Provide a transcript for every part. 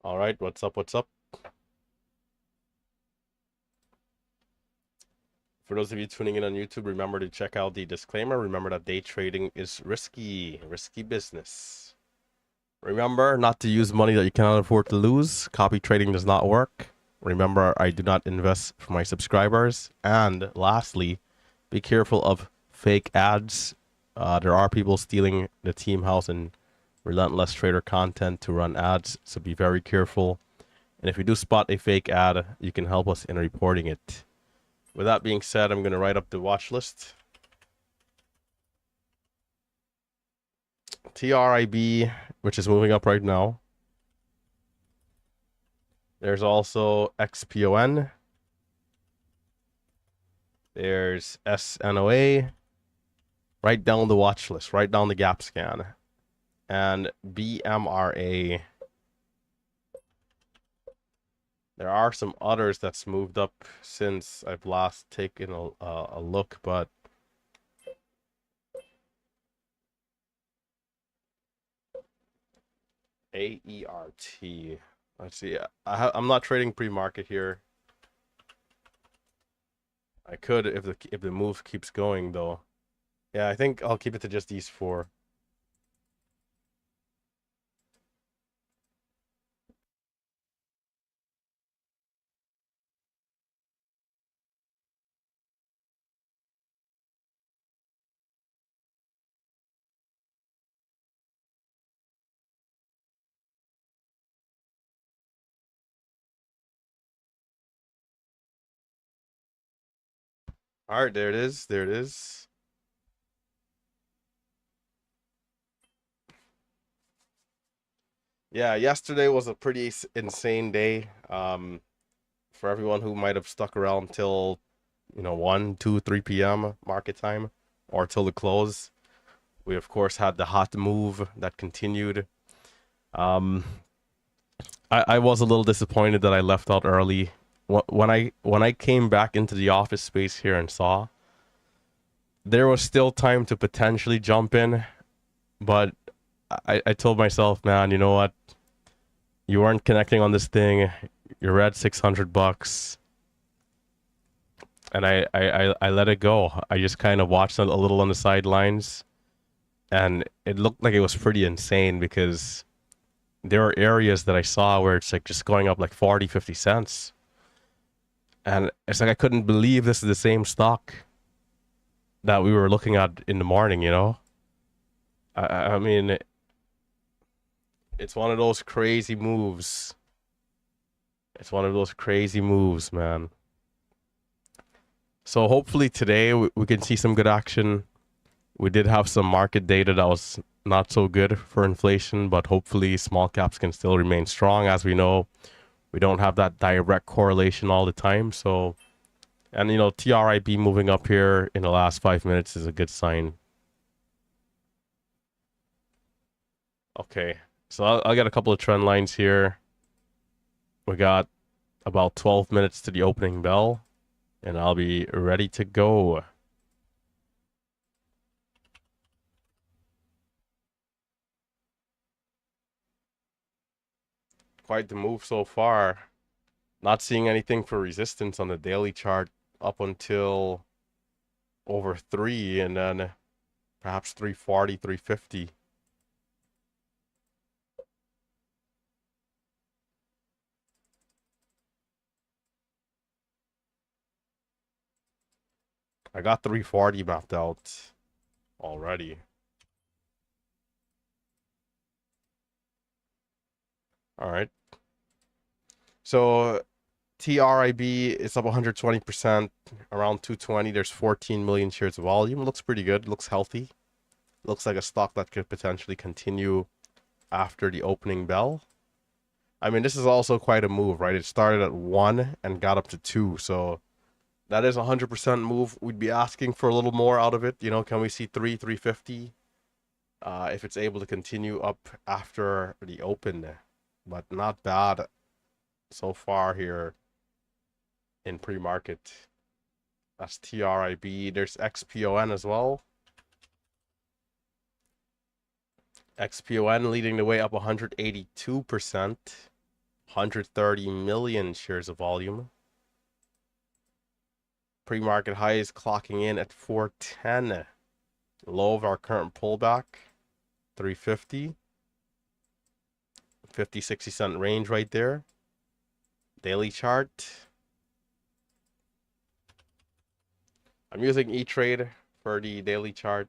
All right, what's up? What's up? For those of you tuning in on YouTube, remember to check out the disclaimer. Remember that day trading is risky business. Remember not to use money that you cannot afford to lose. Copy trading does not work. Remember, I do not invest for my subscribers. And lastly, be careful of fake ads. There are people stealing the team house and Relentless trader content to run ads, so be very careful. And if you do spot a fake ad, you can help us in reporting it. With that being said, I'm going to write up the watch list. TRIB, which is moving up right now. There's also XPON. There's SNOA. Write down the watch list. Write down the gap scan. And BMRA. There are some others that's moved up since I've last taken a look, but AERT. Let's see. I'm not trading pre-market here. I could if the move keeps going though. Yeah, I think I'll keep it to just these four. All right, there it is. There it is. Yeah, yesterday was a pretty insane day. For everyone who might have stuck around till 1, 2, 3 p.m. market time or till the close. We of course had the hot move that continued. Um, I was a little disappointed that I left out early. When I came back into the office space here and saw there was still time to potentially jump in, but I told myself, man, you know what? You weren't connecting on this thing. You're at $600, and I let it go. I just kind of watched it a little on the sidelines, and it looked like it was pretty insane because there are areas that I saw where it's like just going up like 40, 50 cents. And it's like I couldn't believe this is the same stock that we were looking at in the morning, you know? I mean, it's one of those crazy moves. It's one of those crazy moves, man. So hopefully today we can see some good action. We did have some market data that was not so good for inflation, but hopefully small caps can still remain strong. As we know, we don't have that direct correlation all the time. So, and TRIB moving up here in the last 5 minutes is a good sign. Okay, so I'll get a couple of trend lines here. We got about 12 minutes to the opening bell, and I'll be ready to go. Quite the move so far. Not seeing anything for resistance on the daily chart up until over 3, and then perhaps 340, 350. I got 340 mapped out already. All right. So TRIB is up 120%, around 220. There's 14 million shares of volume. Looks pretty good. Looks healthy. Looks like a stock that could potentially continue after the opening bell. I mean, this is also quite a move, right? It started at 1 and got up to 2. So that is a 100% move. We'd be asking for a little more out of it. Can we see 350? If it's able to continue up after the open, but not bad so far here in pre-market. That's TRIB. There's XPON as well. XPON leading the way up 182%. 130 million shares of volume. Pre-market highs clocking in at 410. Low of our current pullback, 350. 50-60 cent range right there. Daily chart. I'm using E-Trade for the daily chart.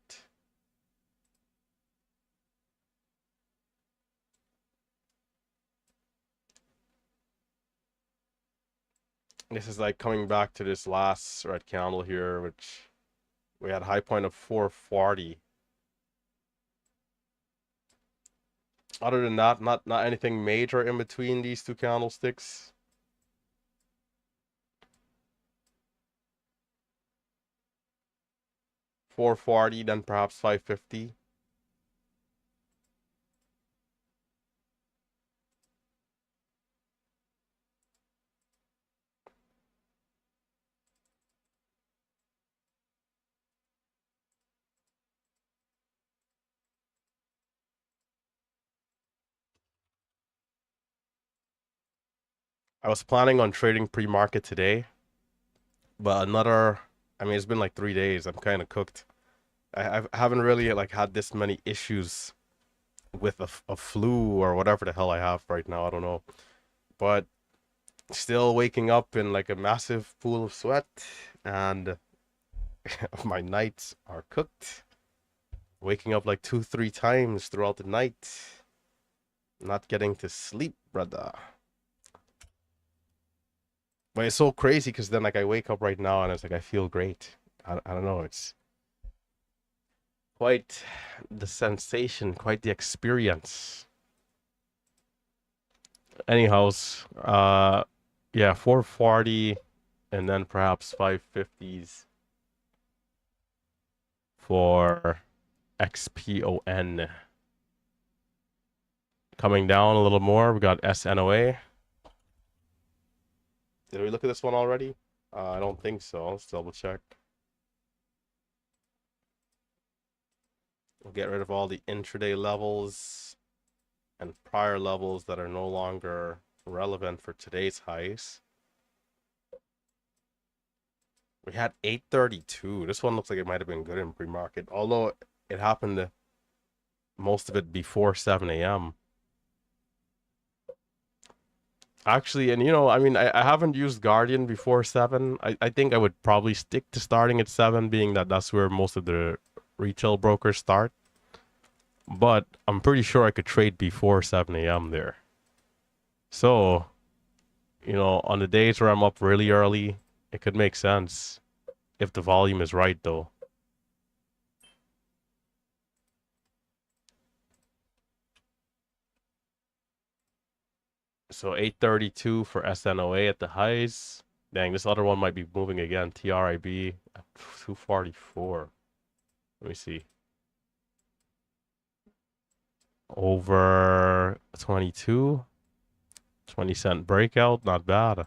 This is like coming back to this last red candle here, which we had high point of 440. Other than that, not anything major in between these two candlesticks. $440, then perhaps $550. I was planning on trading pre-market today, but I mean, it's been like 3 days. I'm kind of cooked. I haven't really like had this many issues with a flu or whatever the hell I have right now. I don't know, but still waking up in like a massive pool of sweat, and my nights are cooked. Waking up like 2-3 times throughout the night, not getting to sleep, brother. But it's so crazy because then like I wake up right now and it's like I feel great. I don't know. It's quite the sensation, quite the experience. Anyhows, yeah, 440 and then perhaps 550s for XPON. Coming down a little more, we got SNOA. Did we look at this one already? I don't think so. Let's double check. We'll get rid of all the intraday levels and prior levels that are no longer relevant for today's highs. We had 832. This one looks like it might have been good in pre-market, although it happened most of it before 7 a.m. Actually, and you know, I mean, I haven't used Guardian before 7. I think I would probably stick to starting at 7, being that that's where most of the retail brokers start. But I'm pretty sure I could trade before 7 a.m. there. So, you know, on the days where I'm up really early, it could make sense if the volume is right, though. So 832 for SNOA at the highs. Dang, this other one might be moving again. TRIB at 244. Let me see. Over 22. 20-cent breakout. Not bad.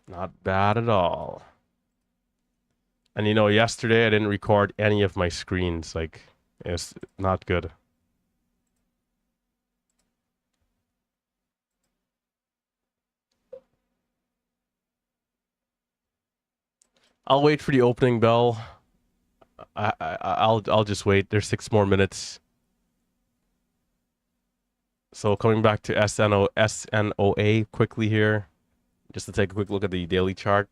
Not bad at all. And you know, yesterday I didn't record any of my screens. Like, it's not good. I'll wait for the opening bell. I'll just wait. There's 6 more minutes. So coming back to SNOA quickly here, just to take a quick look at the daily chart.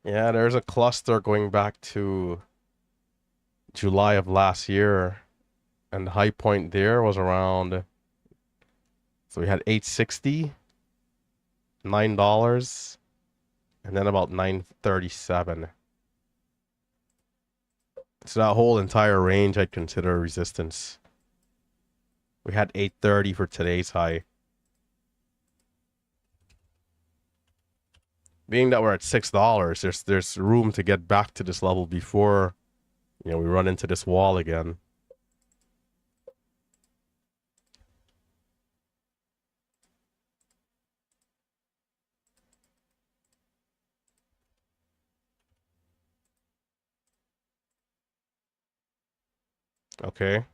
Yeah, there's a cluster going back to July of last year, and the high point there was around. So we had 860, $9, and then about 937. So that whole entire range I'd consider resistance. We had 830 for today's high. Being that we're at $6, there's room to get back to this level before, you know, we run into this wall again. Okay.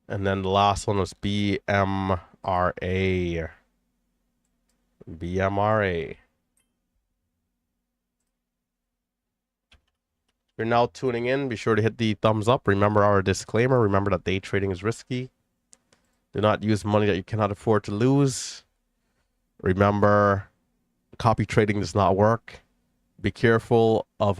And then the last one was BMRA. BMRA. If you're now tuning in, be sure to hit the thumbs up. Remember our disclaimer. Remember that day trading is risky. Do not use money that you cannot afford to lose. Remember, copy trading does not work. Be careful of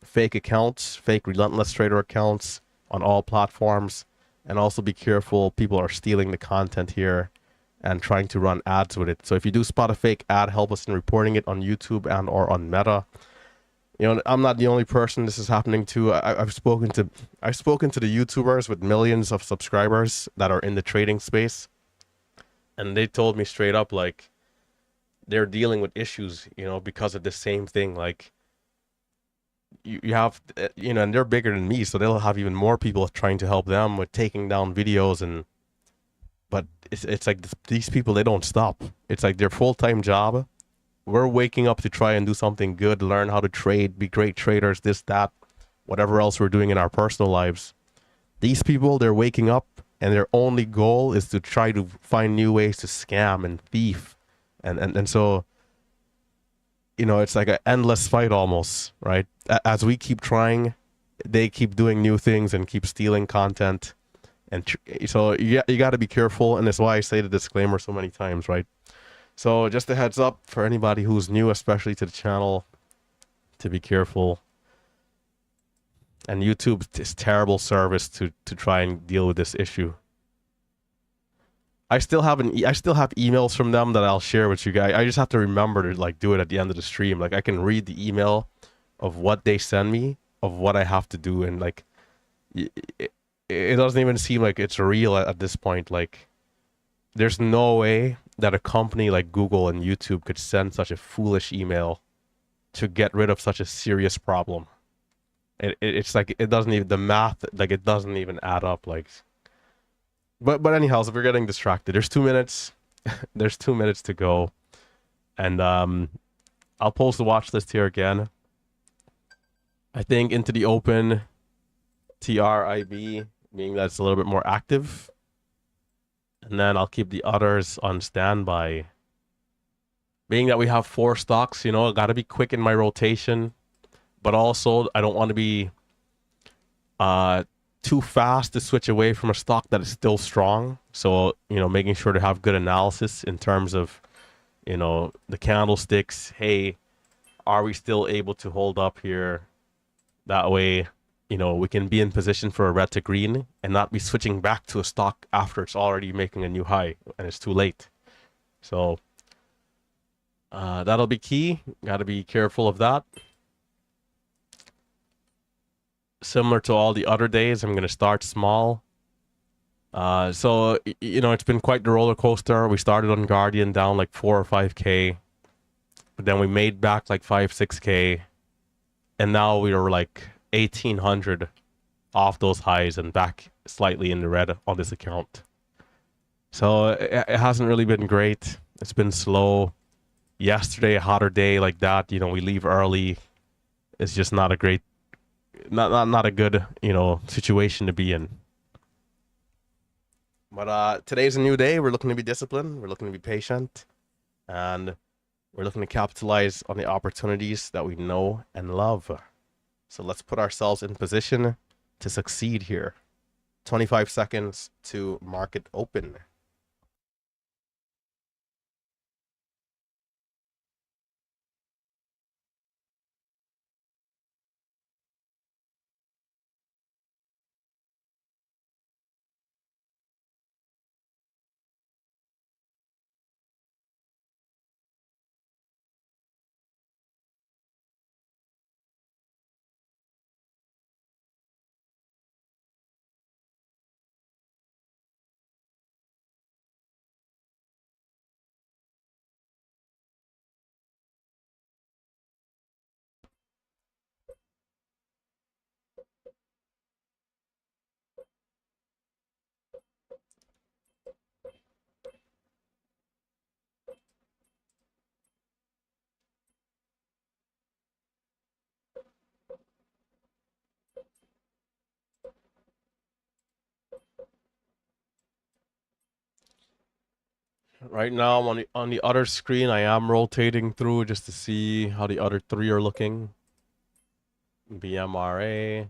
fake accounts, fake Relentless trader accounts on all platforms. And also be careful, people are stealing the content here and trying to run ads with it. So if you do spot a fake ad, help us in reporting it on YouTube and or on Meta. You know, I'm not the only person this is happening to. I've spoken to the YouTubers with millions of subscribers that are in the trading space, and they told me straight up like they're dealing with issues, you know, because of the same thing. Like you have, you know, and they're bigger than me, so they'll have even more people trying to help them with taking down videos and. But it's like these people, they don't stop. It's like their full-time job. We're waking up to try and do something good, learn how to trade, be great traders, this, that, whatever else we're doing in our personal lives. These people, they're waking up and their only goal is to try to find new ways to scam and thief. And so, you know, it's like an endless fight almost, right? As we keep trying, they keep doing new things and keep stealing content. And so you got to be careful. And that's why I say the disclaimer so many times, right? So just a heads up for anybody who's new, especially to the channel, to be careful. And YouTube is terrible service to try and deal with this issue. I still have emails from them that I'll share with you guys. I just have to remember to like do it at the end of the stream. Like I can read the email of what they send me, of what I have to do, and like it doesn't even seem like it's real at this point. Like there's no way that a company like Google and YouTube could send such a foolish email to get rid of such a serious problem. It's like it doesn't even, the math, like it doesn't even add up. Like, but anyhow, so we're getting distracted. There's 2 minutes. There's 2 minutes to go, and I'll post the watch list here again. I think into the open, TRIB, meaning that's a little bit more active, and then I'll keep the others on standby. Being that we have 4 stocks, you know, I got to be quick in my rotation, but also I don't want to be too fast to switch away from a stock that is still strong. So, you know, making sure to have good analysis in terms of, you know, the candlesticks. Hey, are we still able to hold up here? That way, you know, we can be in position for a red to green and not be switching back to a stock after it's already making a new high and it's too late. So that'll be key. Got to be careful of that. Similar to all the other days, I'm going to start small. So, you know, it's been quite the roller coaster. We started on Guardian down like 4 or 5K, but then we made back like 5, 6K. And now we are like 1,800 off those highs and back slightly in the red on this account. So it hasn't really been great. It's been slow. Yesterday, a hotter day like that, you know, we leave early. It's just not a great, not a good, you know, situation to be in. But today's a new day. We're looking to be disciplined. We're looking to be patient. And we're looking to capitalize on the opportunities that we know and love. So let's put ourselves in position to succeed here. 25 seconds to market open. Right now I'm on the other screen. I am rotating through just to see how the other three are looking. BMRA.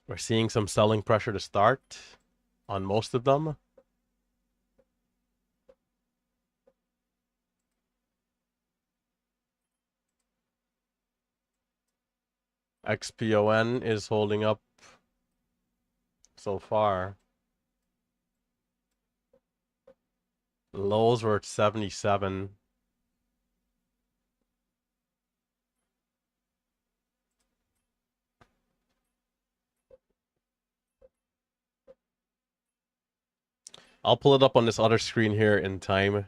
We're seeing some selling pressure to start on most of them. XPON is holding up so far. Lows were at 77. I'll pull it up on this other screen here in time.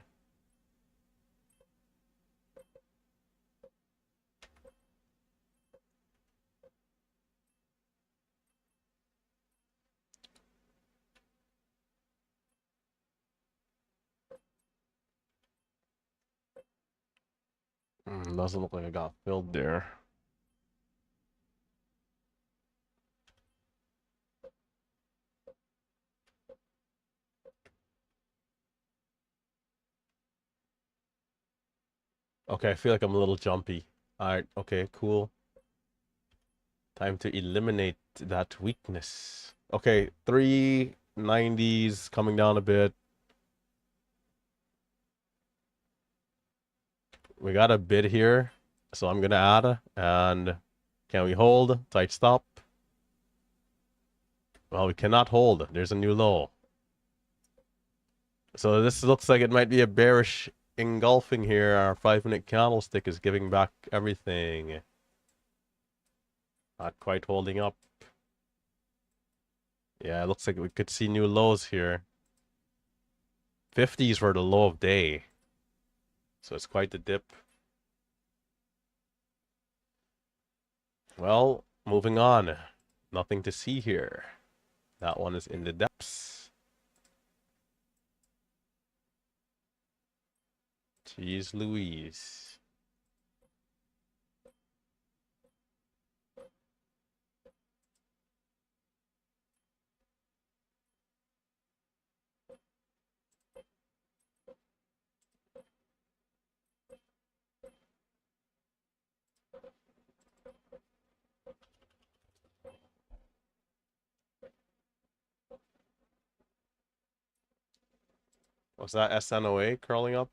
Doesn't look like I got filled there. Okay, I feel like I'm a little jumpy. Alright, okay, cool. Time to eliminate that weakness. Okay, 390s coming down a bit. We got a bid here, so I'm gonna add. And can we hold? Tight stop. Well, we cannot hold. There's a new low. So this looks like it might be a bearish engulfing here. Our 5-minute candlestick is giving back everything. Not quite holding up. Yeah, it looks like we could see new lows here. 50s were the low of day. So it's quite the dip. Well, moving on. Nothing to see here. That one is in the depths. Jeez Louise. Was that SNOA curling up?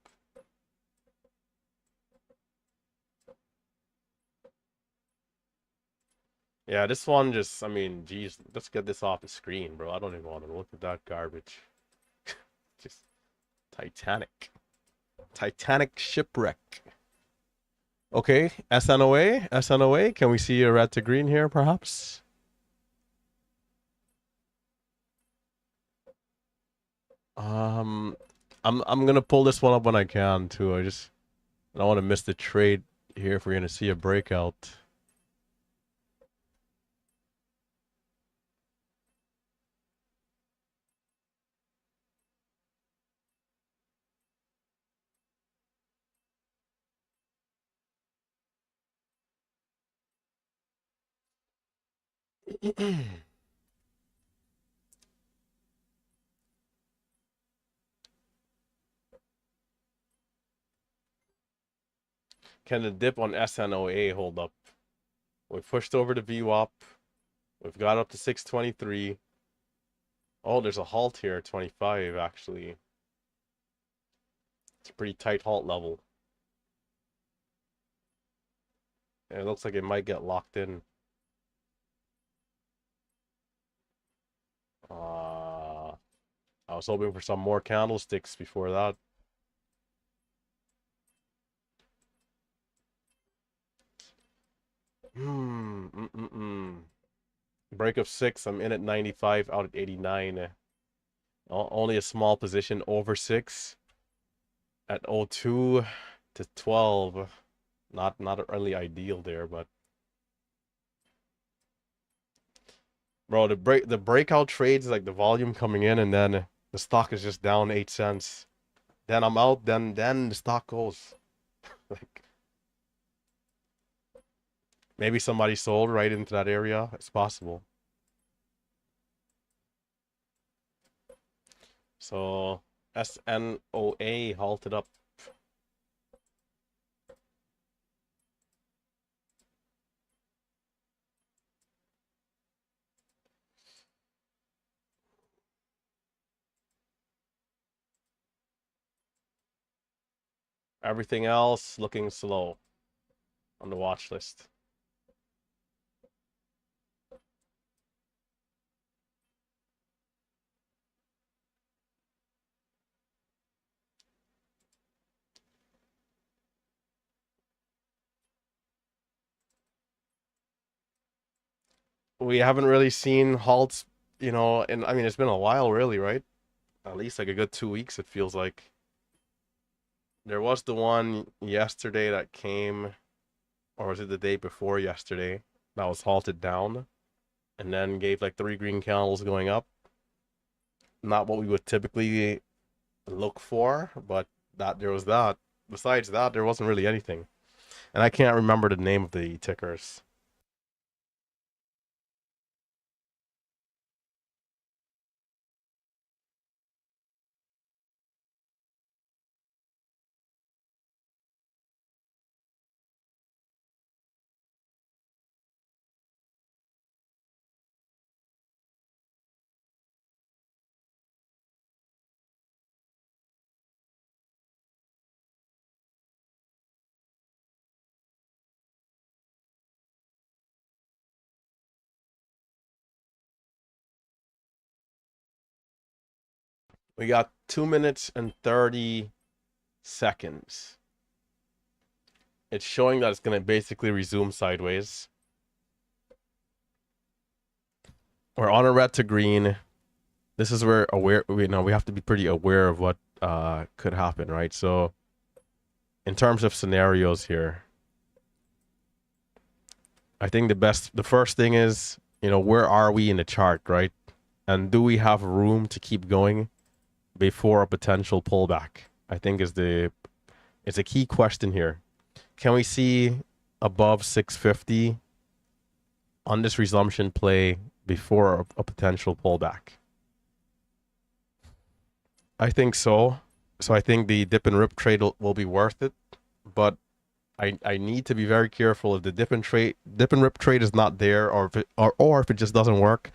Yeah, this one just, I mean, geez, let's get this off the screen, bro. I don't even want to look at that garbage. Just Titanic. Titanic shipwreck. Okay, SNOA, SNOA. Can we see a red to green here, perhaps? I'm gonna pull this one up when I can too. I don't want to miss the trade here if we're gonna see a breakout. Can the dip on SNOA hold up? We've pushed over the VWAP. We've got up to 623. Oh, there's a halt here at 25 actually. It's a pretty tight halt level. And it looks like it might get locked in. I was hoping for some more candlesticks before that. Break of 6. I'm in at 95, out at 89. Only a small position over 6 at 02 to 12. Not really ideal there, but bro, the breakout trades, like the volume coming in, and then the stock is just down 8 cents. Then I'm out. Then the stock goes. Like maybe somebody sold right into that area. It's possible. So SNOA halted up. Everything else looking slow on the watch list. We haven't really seen halts, and I mean it's been a while really, right? At least like a good 2 weeks it feels like. There was the one yesterday that came, or was it the day before yesterday, that was halted down and then gave like 3 green candles going up. Not what we would typically look for, but that there was that. Besides that, there wasn't really anything. And I can't remember the name of the tickers. We got 2 minutes and 30 seconds. It's showing that it's going to basically resume sideways. We're on a red to green. This is where we have to be pretty aware of what could happen, right? So in terms of scenarios here, I think the first thing is, where are we in the chart, right? And do we have room to keep going before a potential pullback? I think it's a key question here. Can we see above 650 on this resumption play before a potential pullback? I think so. So I think the dip and rip trade will be worth it, but I need to be very careful if the dip and rip trade is not there, or if it just doesn't work.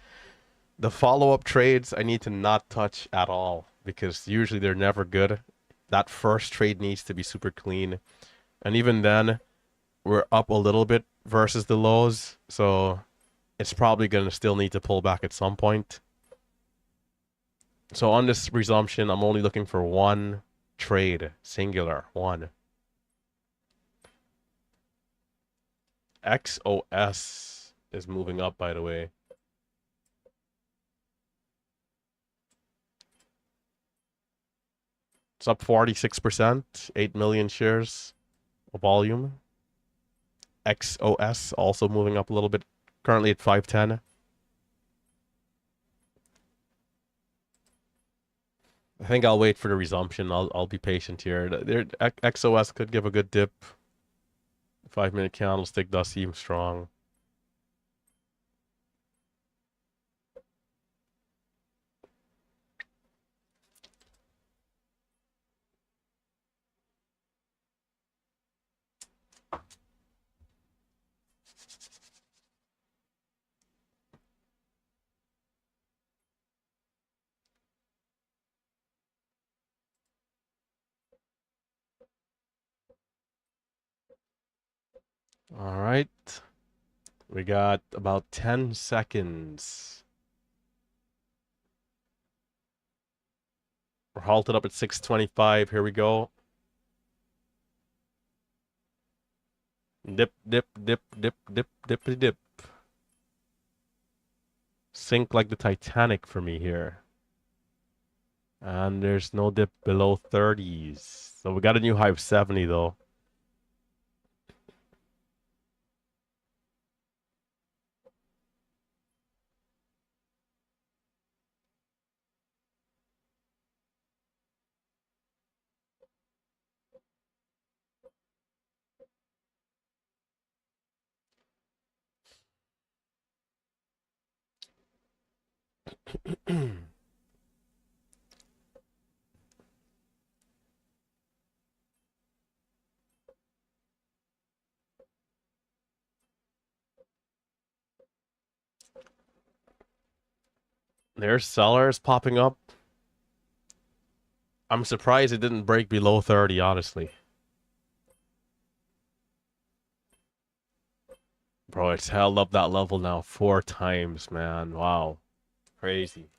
The follow-up trades I need to not touch at all, because usually they're never good. That first trade needs to be super clean. And even then, we're up a little bit versus the lows, so it's probably going to still need to pull back at some point. So on this resumption, I'm only looking for one trade, singular, one. XOS is moving up, by the way. It's up 46%, 8 million shares of volume. XOS also moving up a little bit, currently at 510. I think I'll wait for the resumption. I'll be patient here. XOS could give a good dip. 5-minute candlestick does seem strong. All right. We got about 10 seconds. We're halted up at 625. Here we go. Dip, dip, dip, dip, dip, dip, dip. Sink like the Titanic for me here. And there's no dip below 30s. So we got a new high of 70 though. There's sellers popping up. I'm surprised it didn't break below 30, honestly. Bro, it's held up that level now 4 times, man. Wow. Crazy.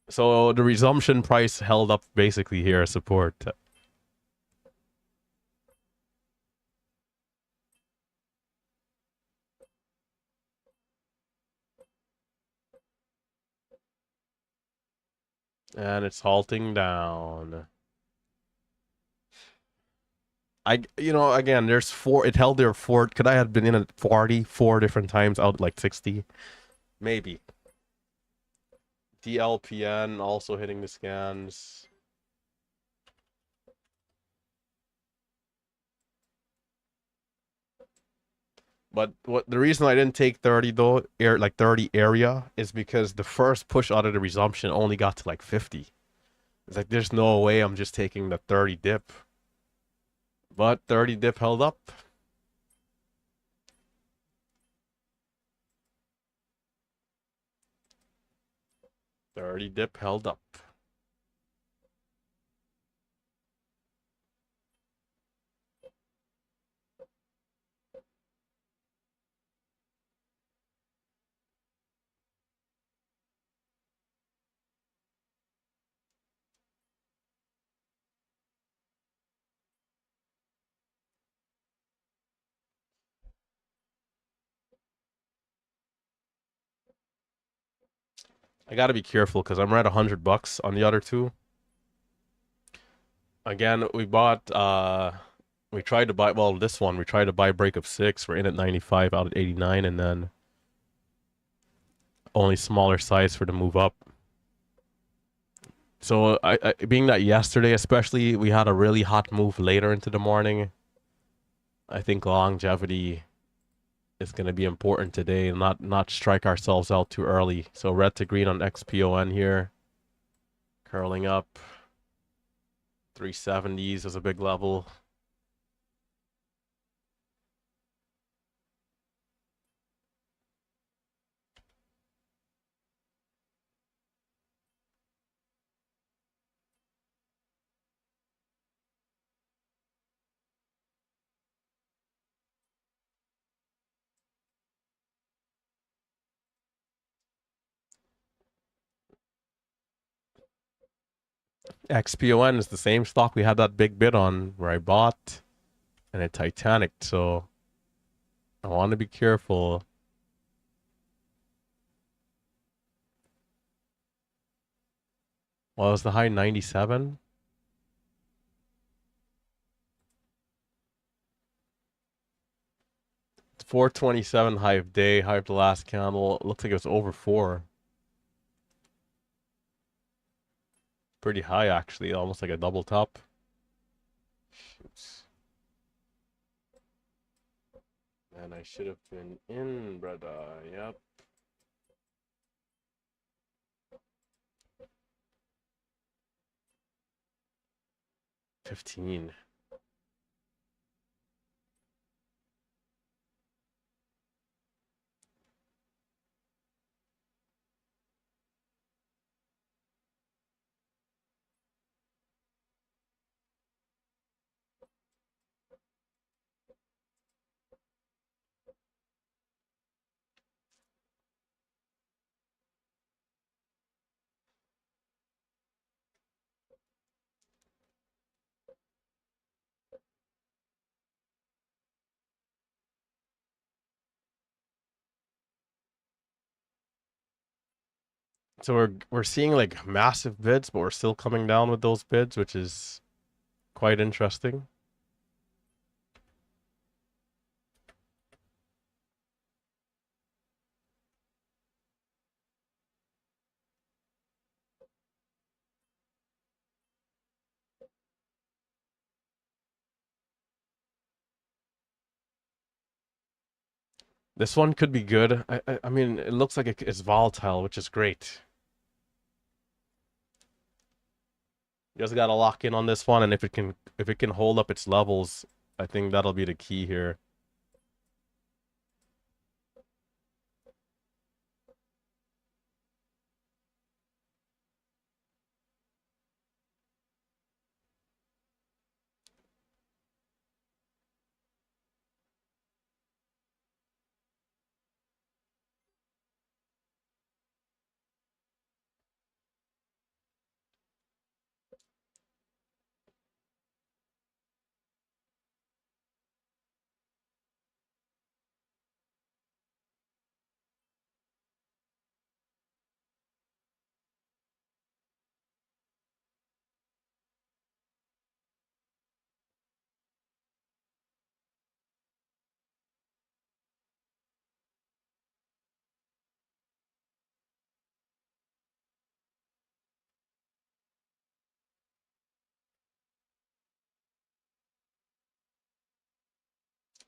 So the resumption price held up basically here as support. And it's halting down. Again, there's four. It held there four. Could I have been in at 44 different times, out like 60? Maybe. DLPN also hitting the scans. But what the reason I didn't take 30 though, 30 area, is because the first push out of the resumption only got to like 50. It's like there's no way I'm just taking the 30 dip. But 30 dip held up. 30 dip held up. I gotta be careful because I'm right $100 on the other two. Again, we tried to buy, well, this one, we tried to buy break of 6. We're in at 95 out at 89, and then only smaller size for the move up. So, being that yesterday, especially, we had a really hot move later into the morning, I think longevity is going to be important today, and not strike ourselves out too early. So, red to green on XPON here, curling up. 370s is a big level. XPON is the same stock we had that big bid on where I bought, and it Titanic, so I want to be careful. Well, was the high 97? 427 high of day, high of the last candle. It looks like it was over 4. Pretty high, actually, almost like a double top. Shoots. And I should have been in, brother. Yep. 15. So we're seeing like massive bids, but we're still coming down with those bids, which is quite interesting. This one could be good. I mean, it looks like it's volatile, which is great. You just gotta lock in on this one, and if it can hold up its levels, I think that'll be the key here.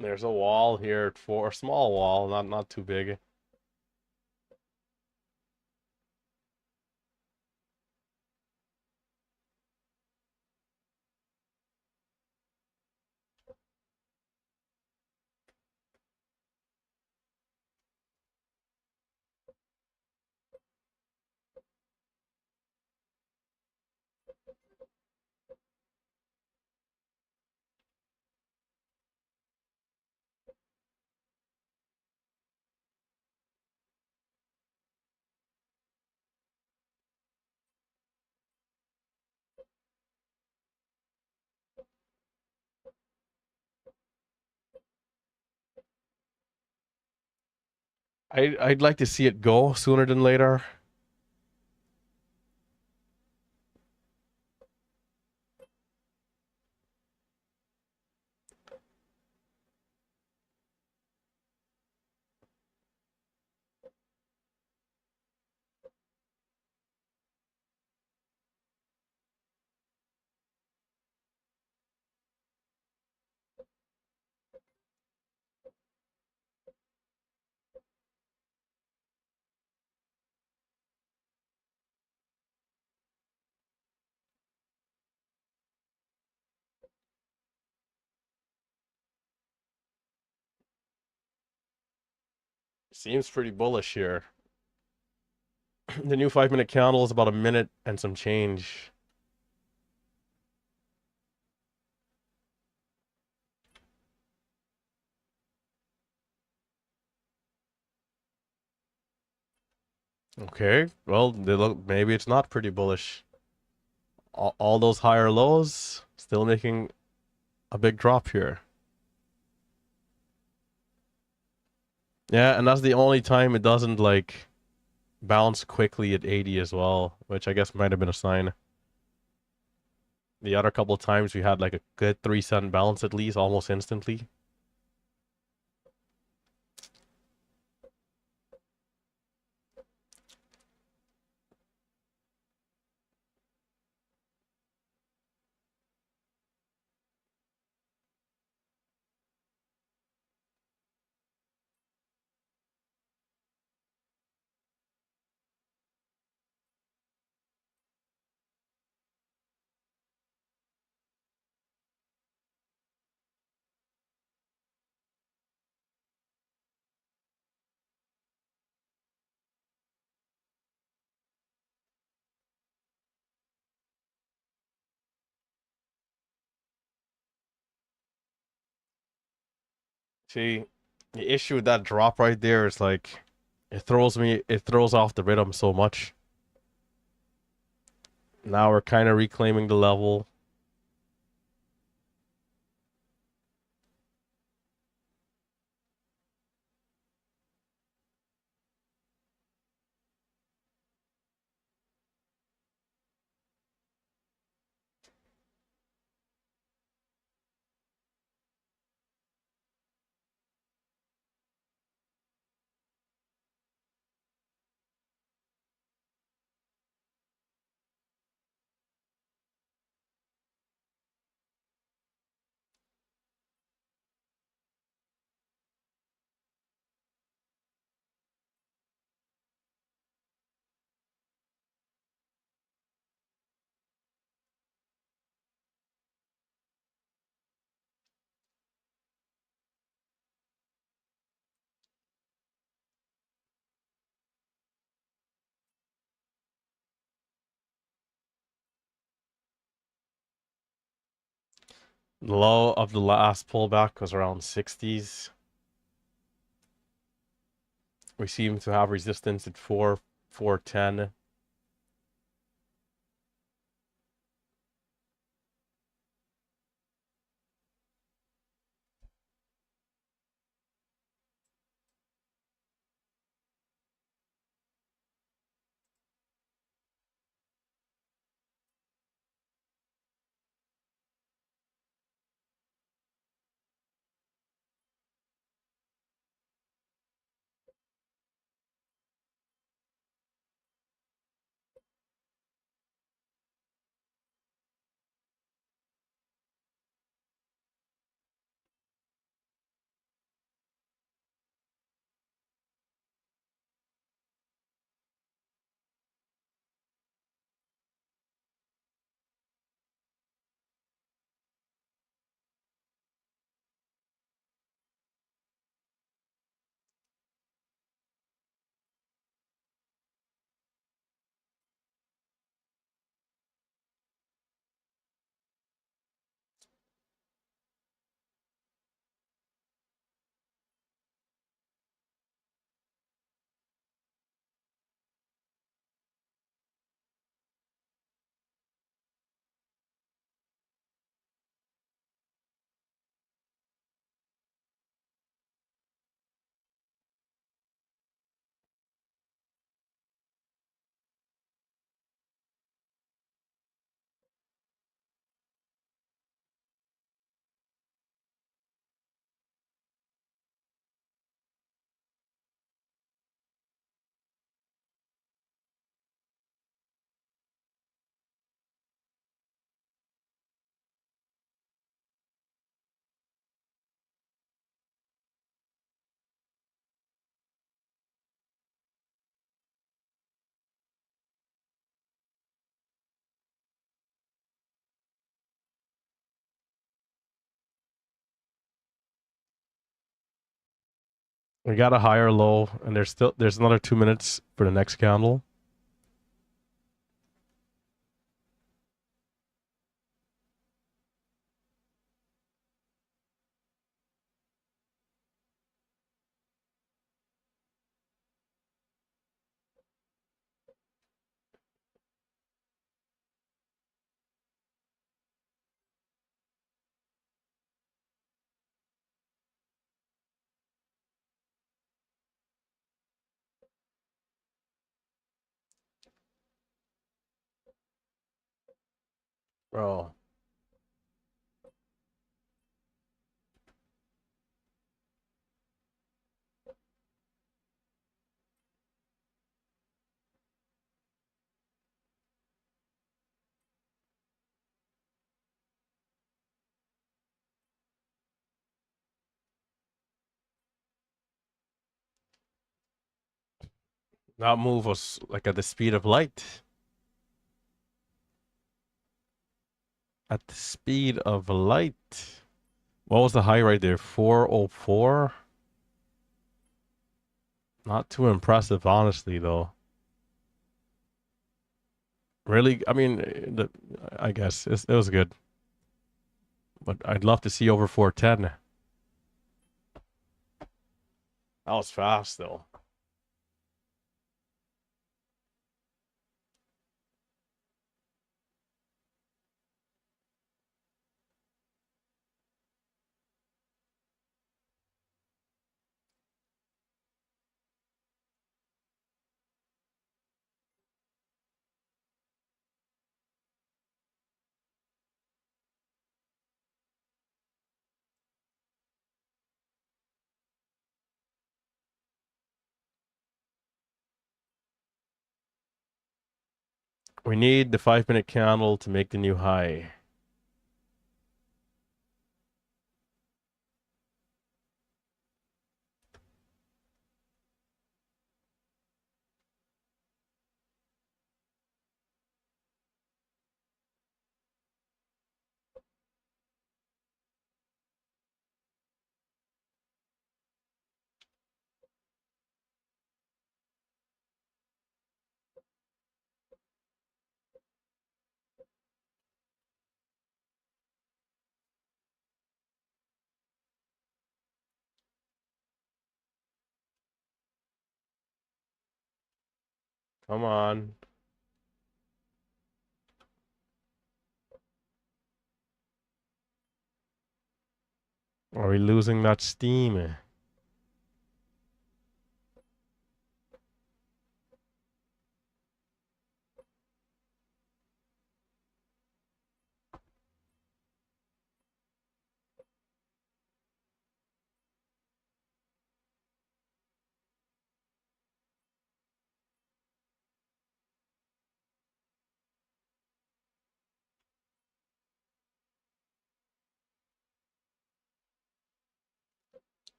There's a wall here for a small wall, not too big. I'd like to see it go sooner than later. Seems pretty bullish here. The new 5 minute candle is about a minute and some change. Okay, well, they look, maybe it's not pretty bullish. All those higher lows still making a big drop here. Yeah, and that's the only time it doesn't like bounce quickly at 80 as well, which I guess might have been a sign. The other couple of times we had like a good 3 cent bounce at least, almost instantly. See, the issue with that drop right there is like it throws off the rhythm so much. Now we're kind of reclaiming the level. The low of the last pullback was around 60s. We seem to have resistance at 410. We got a higher low, and there's another 2 minutes for the next candle. Bro, that move was like at the speed of light. At the speed of light. What was the high right there? 404? Not too impressive, honestly, though. Really, I mean, I guess it was good, but I'd love to see over 410. That was fast, though. We need the 5 minute candle to make the new high. Come on. Are we losing that steam?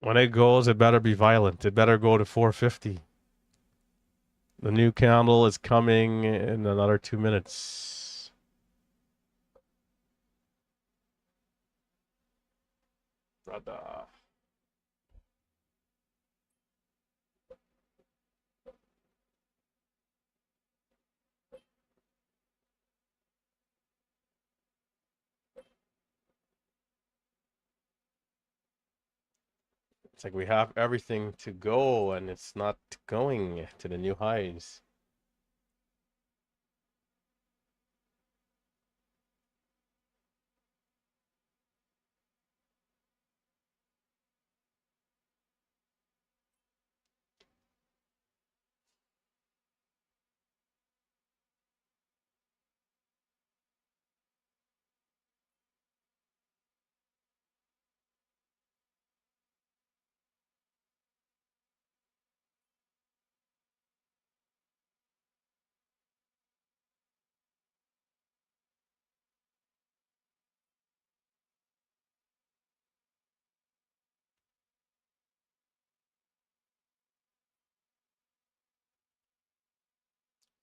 When it goes, it better be violent. It better go to 450. The new candle is coming in another 2 minutes. Brother. It's like we have everything to go and it's not going to the new highs.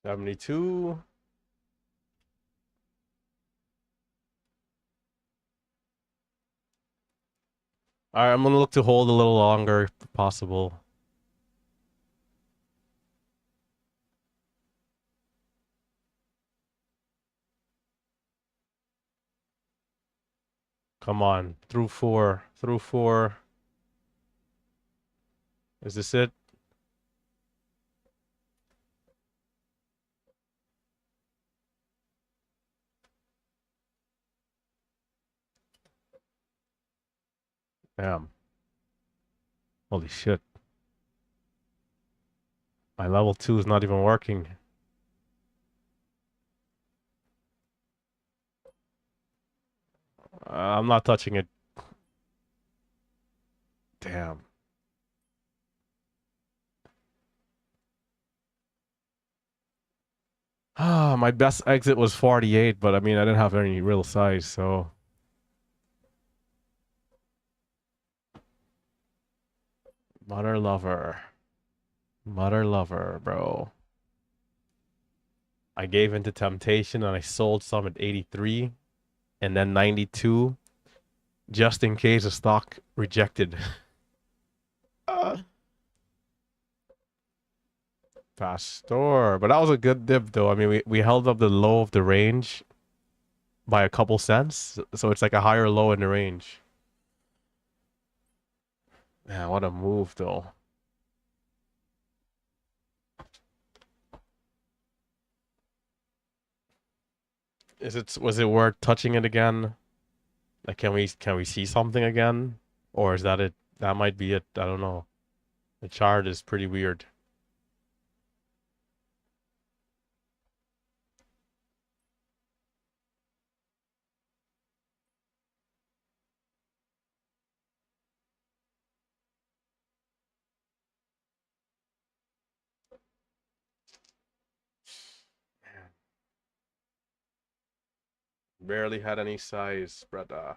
72. All right, I'm gonna look to hold a little longer if possible. Come on, through four, through four. Is this it? Damn. Holy shit. My level 2 is not even working. I'm not touching it. Damn. Ah, my best exit was 48, but I mean, I didn't have any real size, so. Mother lover. Mother lover, bro. I gave into temptation and I sold some at 83 and then 92 just in case the stock rejected. Pastor. But that was a good dip, though. I mean, we held up the low of the range by a couple cents. So it's like a higher low in the range. Man, what a move, though. Was it worth touching it again? Like, can we see something again? Or is that it? That might be it. I don't know. The chart is pretty weird. Barely had any size, brother.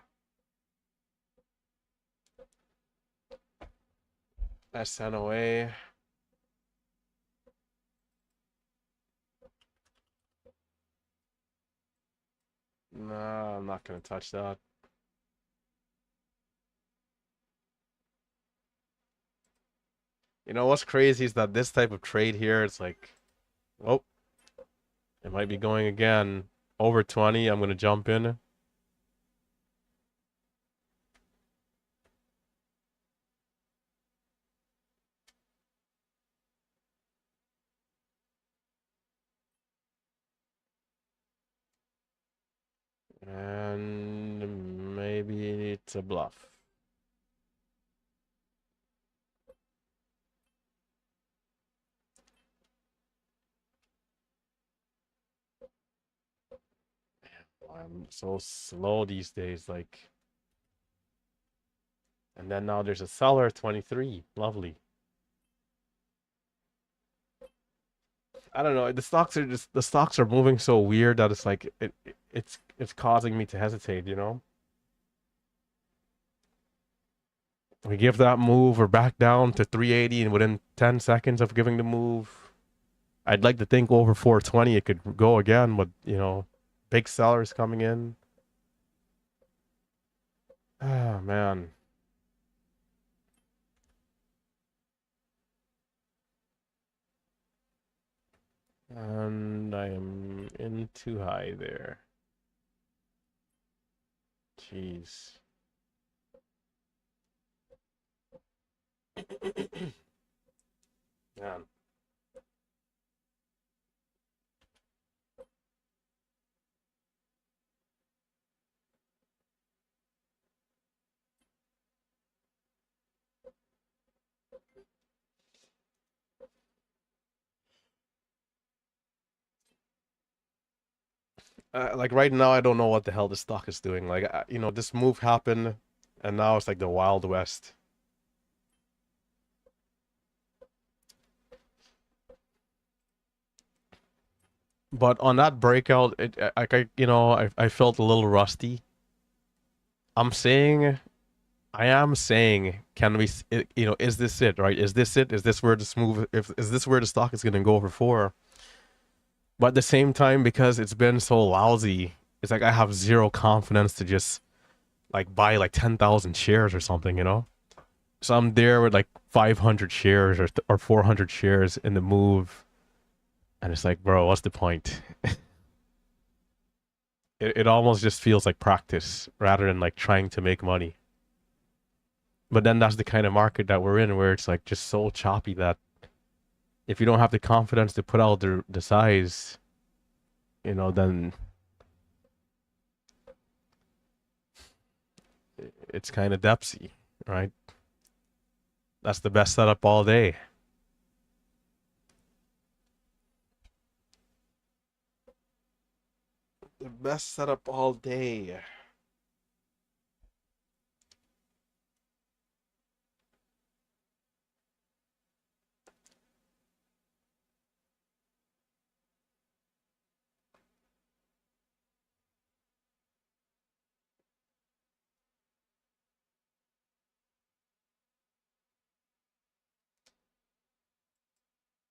SNOA. Nah, I'm not gonna touch that. You know what's crazy is that this type of trade here, it's like, oh, it might be going again. Over 20, I'm gonna jump in. And maybe it's a bluff. I'm so slow these days, like. And then now there's a seller, 23. Lovely. I don't know. The stocks are moving so weird that it's like it's causing me to hesitate, you know? We give that move, we're back down to 380 and within 10 seconds of giving the move. I'd like to think over 420 it could go again, but you know, big sellers coming in. Ah, man. And I am in too high there. Jeez. Man. Like right now, I don't know what the hell this stock is doing. Like, you know, this move happened, and now it's like the Wild West. But on that breakout, you know, I felt a little rusty. I'm saying, I am saying, can we, you know, is this it, right? Is this it? Is this where this move, is this where the stock is going to go for four? But at the same time, because it's been so lousy, it's like I have zero confidence to just like buy like 10,000 shares or something, you know? So I'm there with like 500 shares or 400 shares in the move. And it's like, bro, what's the point? It almost just feels like practice rather than like trying to make money. But then that's the kind of market that we're in where it's like just so choppy that if you don't have the confidence to put out the size, then it's kind of depsy, right? That's the best setup all day. The best setup all day.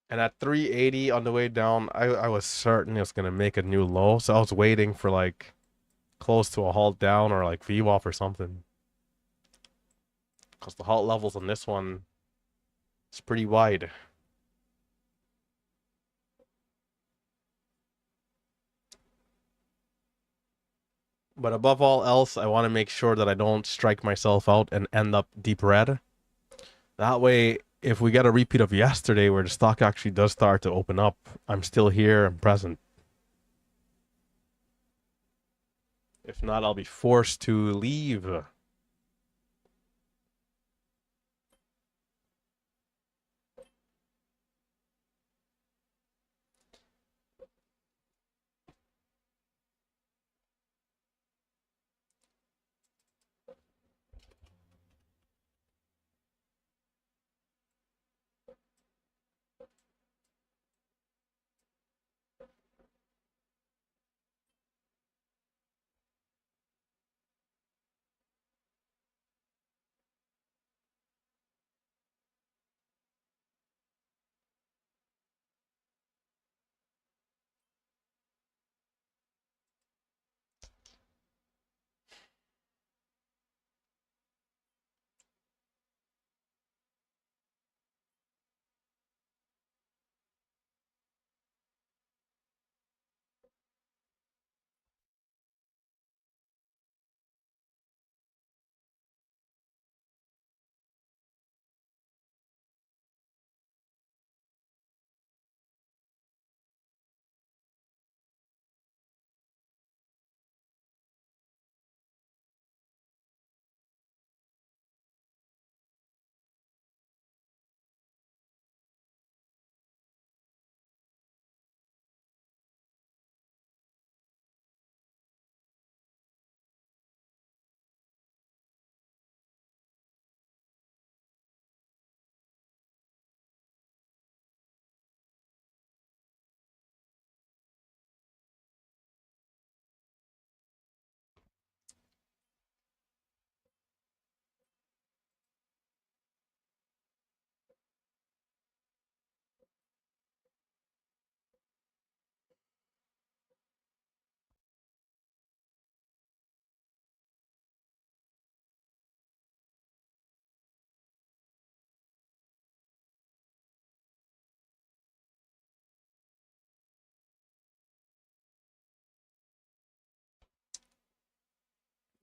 And at 380 on the way down, I was certain it was gonna make a new low, so I was waiting for like close to a halt down or like VWAP or something. Because the halt levels on this one is pretty wide. But above all else, I want to make sure that I don't strike myself out and end up deep red. That way, if we get a repeat of yesterday where the stock actually does start to open up, I'm still here and present. If not, I'll be forced to leave.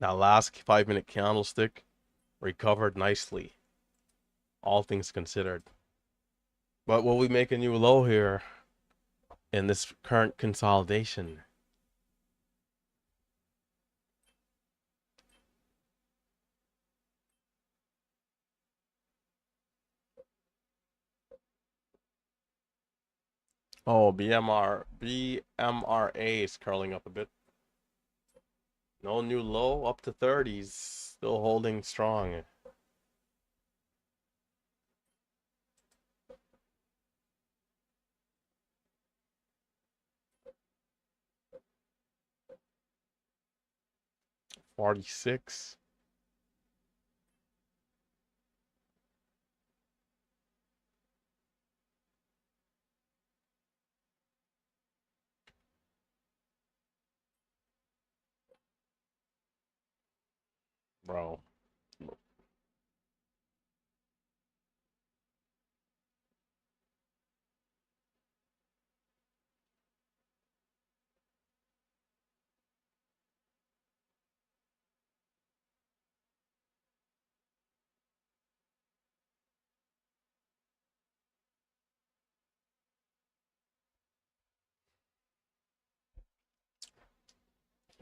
That last 5 minute candlestick recovered nicely, all things considered. But will we make a new low here in this current consolidation? Oh, BMRA is curling up a bit. No new low, up to 30s, still holding strong. $46. Bro.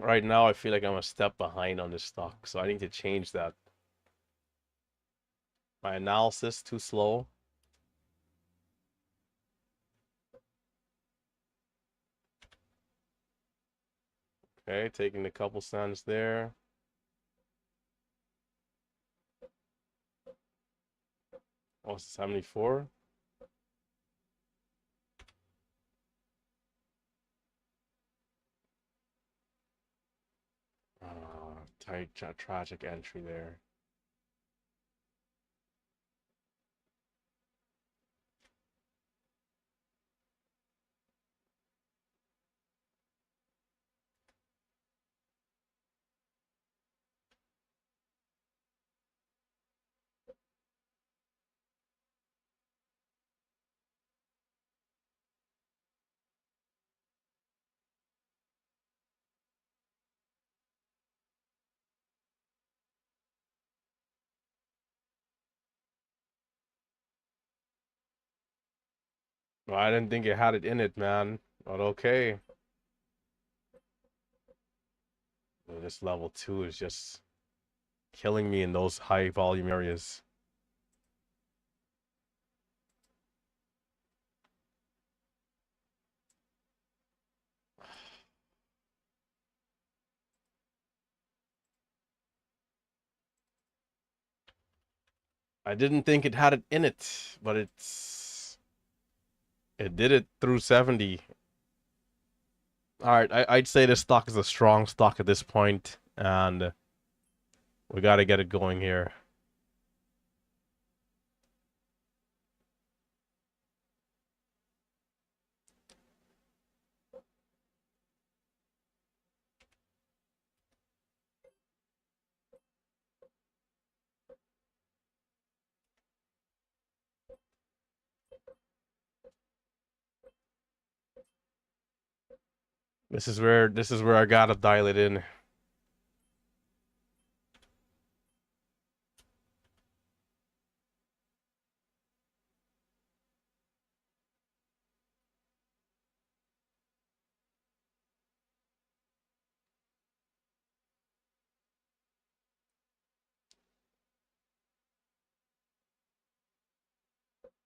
Right now, I feel like I'm a step behind on this stock, so I need to change that. My analysis too slow. Okay, taking a couple cents there. Oh, 74. Tight, tragic entry there. Well, I didn't think it had it in it, man. But okay. This level 2 is just killing me in those high volume areas. I didn't think it had it in it, but it did it through 70. All right, I'd say this stock is a strong stock at this point, and we got to get it going here. This is where I gotta dial it in.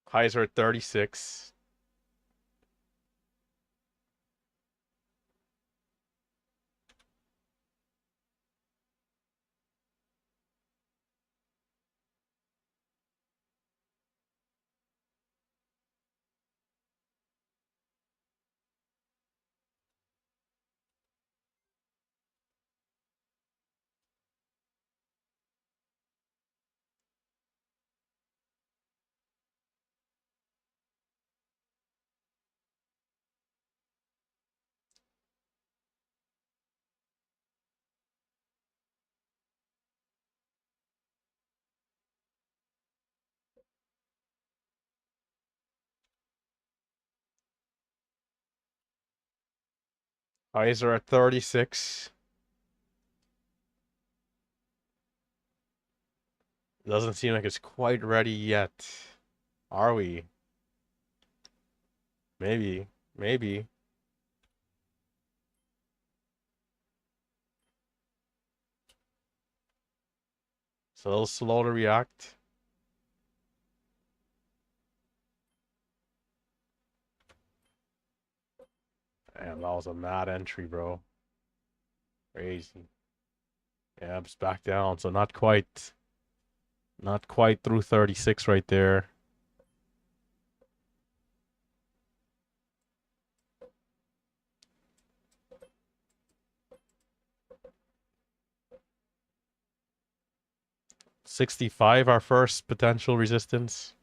Highs are at 36. Highs are at 36. Doesn't seem like it's quite ready yet. Are we? Maybe. Maybe. It's a little slow to react. Damn, that was a mad entry, bro. Crazy. Yeah, it's back down, so not quite through 36 right there. $65, our first potential resistance.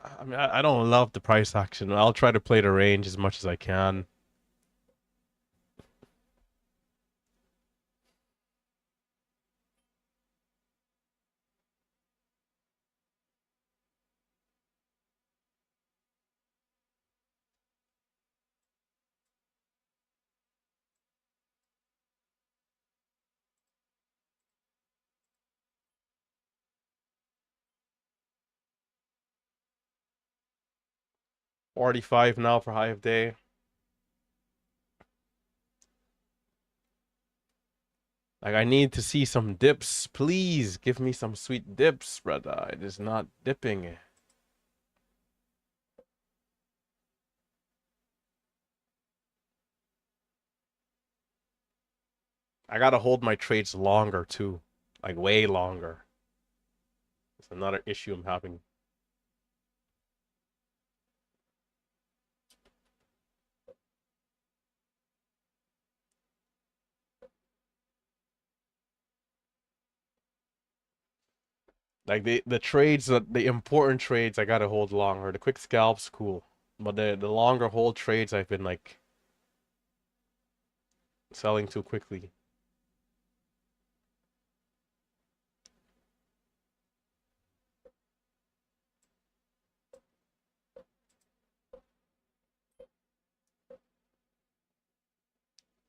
I mean, I don't love the price action. I'll try to play the range as much as I can. 45 now for high of day. Like, I need to see some dips. Please give me some sweet dips, brother. It is not dipping. I gotta hold my trades longer too. Like, way longer. It's another issue I'm having. Like, the trades, the important trades, I gotta hold longer. The quick scalps, cool. But the longer hold trades, I've been like selling too quickly.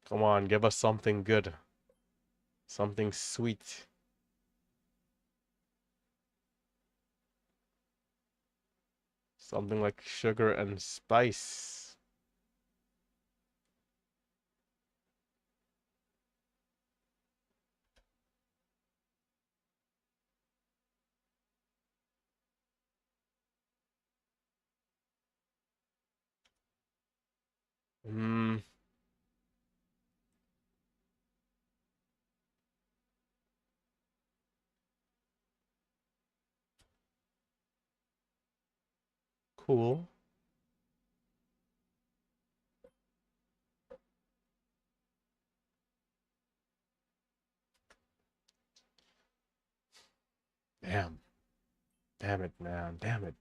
Come on, give us something good. Something sweet. Something like sugar and spice. Hmm. Cool. Damn. Damn it, man. Damn it.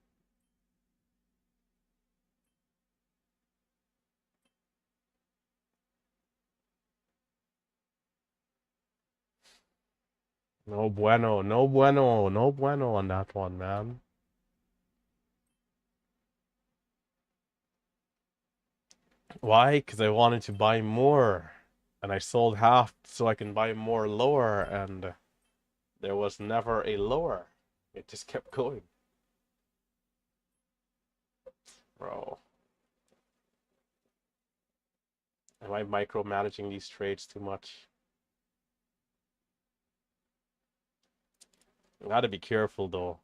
No bueno. No bueno. No bueno on that one, man. Why? Because I wanted to buy more. And I sold half so I can buy more lower. And there was never a lower. It just kept going. Bro. Am I micromanaging these trades too much? I gotta be careful though.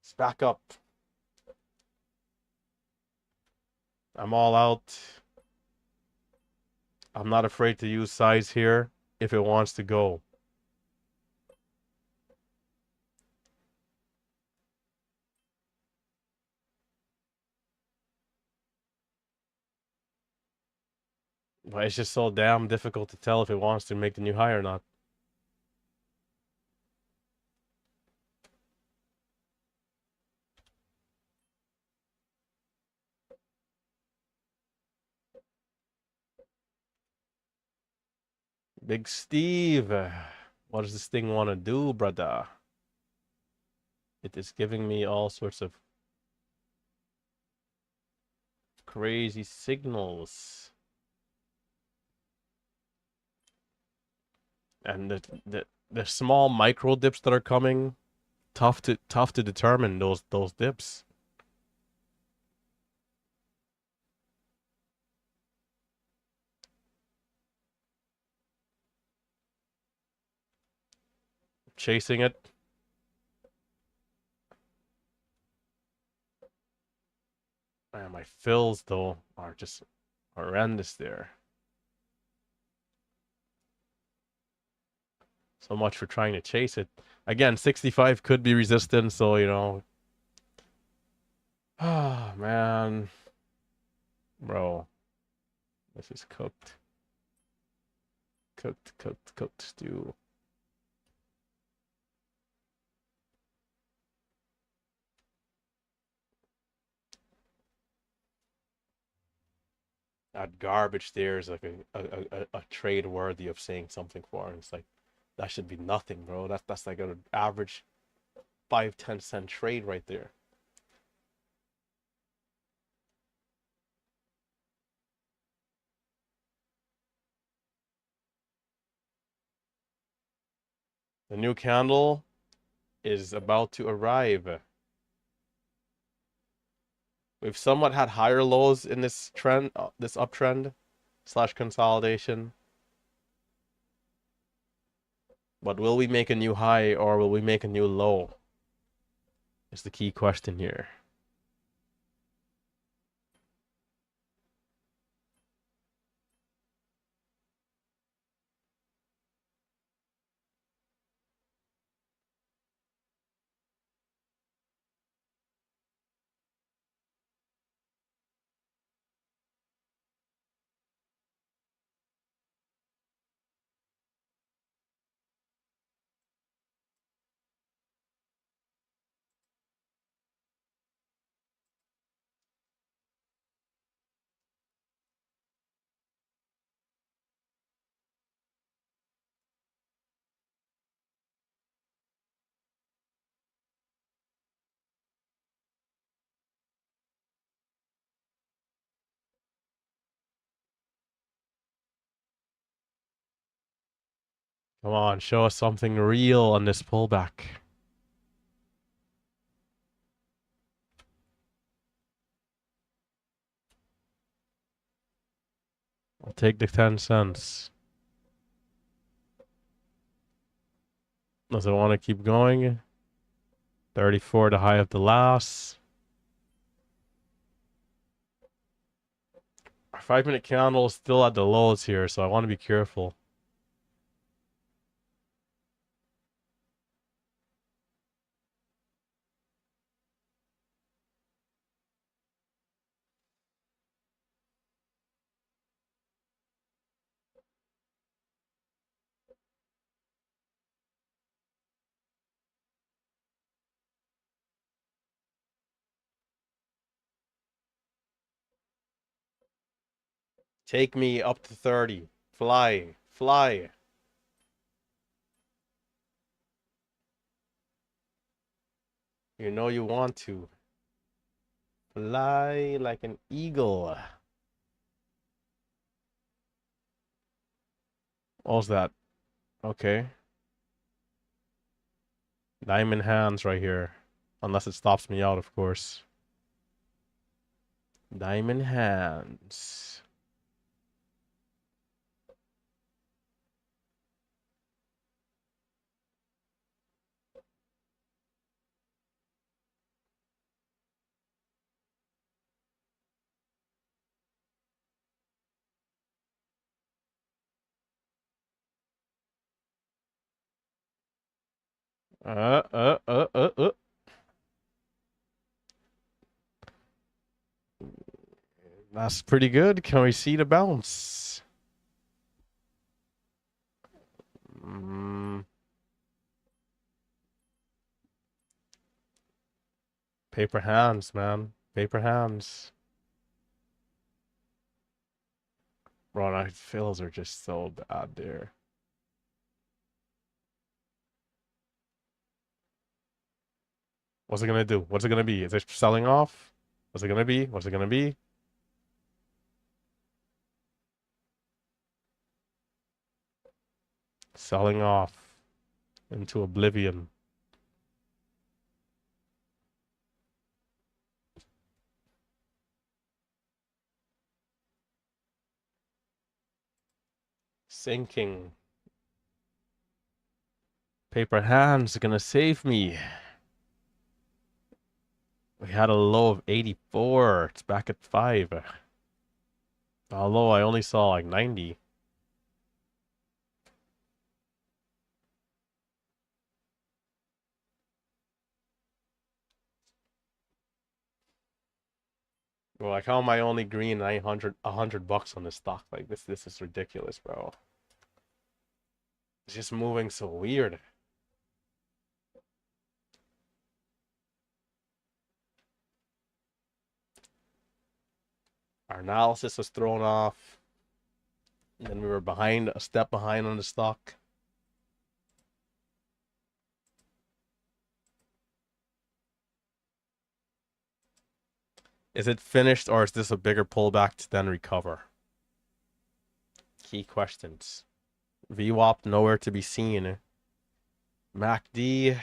Let's back up. I'm all out. I'm not afraid to use size here if it wants to go. But it's just so damn difficult to tell if it wants to make the new high or not. Big Steve, what does this thing want to do, brother? It is giving me all sorts of crazy signals. And the small micro dips that are coming, tough to determine those dips. Chasing it. Man, my fills though are just horrendous there. So much for trying to chase it. Again, 65 could be resistant, so you know. Ah, man. Bro. This is cooked. Cooked stew. That garbage there is like a trade worthy of saying something for. And it's like, that should be nothing, bro. That's like an average 5-10 cent trade right there. The new candle is about to arrive. We've somewhat had higher lows in this trend, this uptrend slash consolidation. But will we make a new high or will we make a new low? Is the key question here. Come on, show us something real on this pullback. I'll take the 10 cents. Does it want to keep going? 34, the high of the last. Our 5-minute candle is still at the lows here, so I want to be careful. Take me up to 30. Fly, fly. You know you want to. Fly like an eagle. What was that? Okay. Diamond hands right here. Unless it stops me out, of course. Diamond hands. Uh, uh, uh, uh, uh. That's pretty good. Can we see the bounce? Paper hands, man. Paper hands. Bro, my fills are just so bad there. What's it gonna do? What's it gonna be? Is it selling off? What's it gonna be? What's it gonna be? Selling off into oblivion. Sinking. Paper hands are gonna save me. We had a low of 84. It's back at 5. Although I only saw like 90. Well, like how am I only green 900, $100 on this stock? Like this is ridiculous, bro. It's just moving so weird. Our analysis was thrown off. And then we were behind, a step behind on the stock. Is it finished or is this a bigger pullback to then recover? Key questions. VWAP nowhere to be seen. MACD.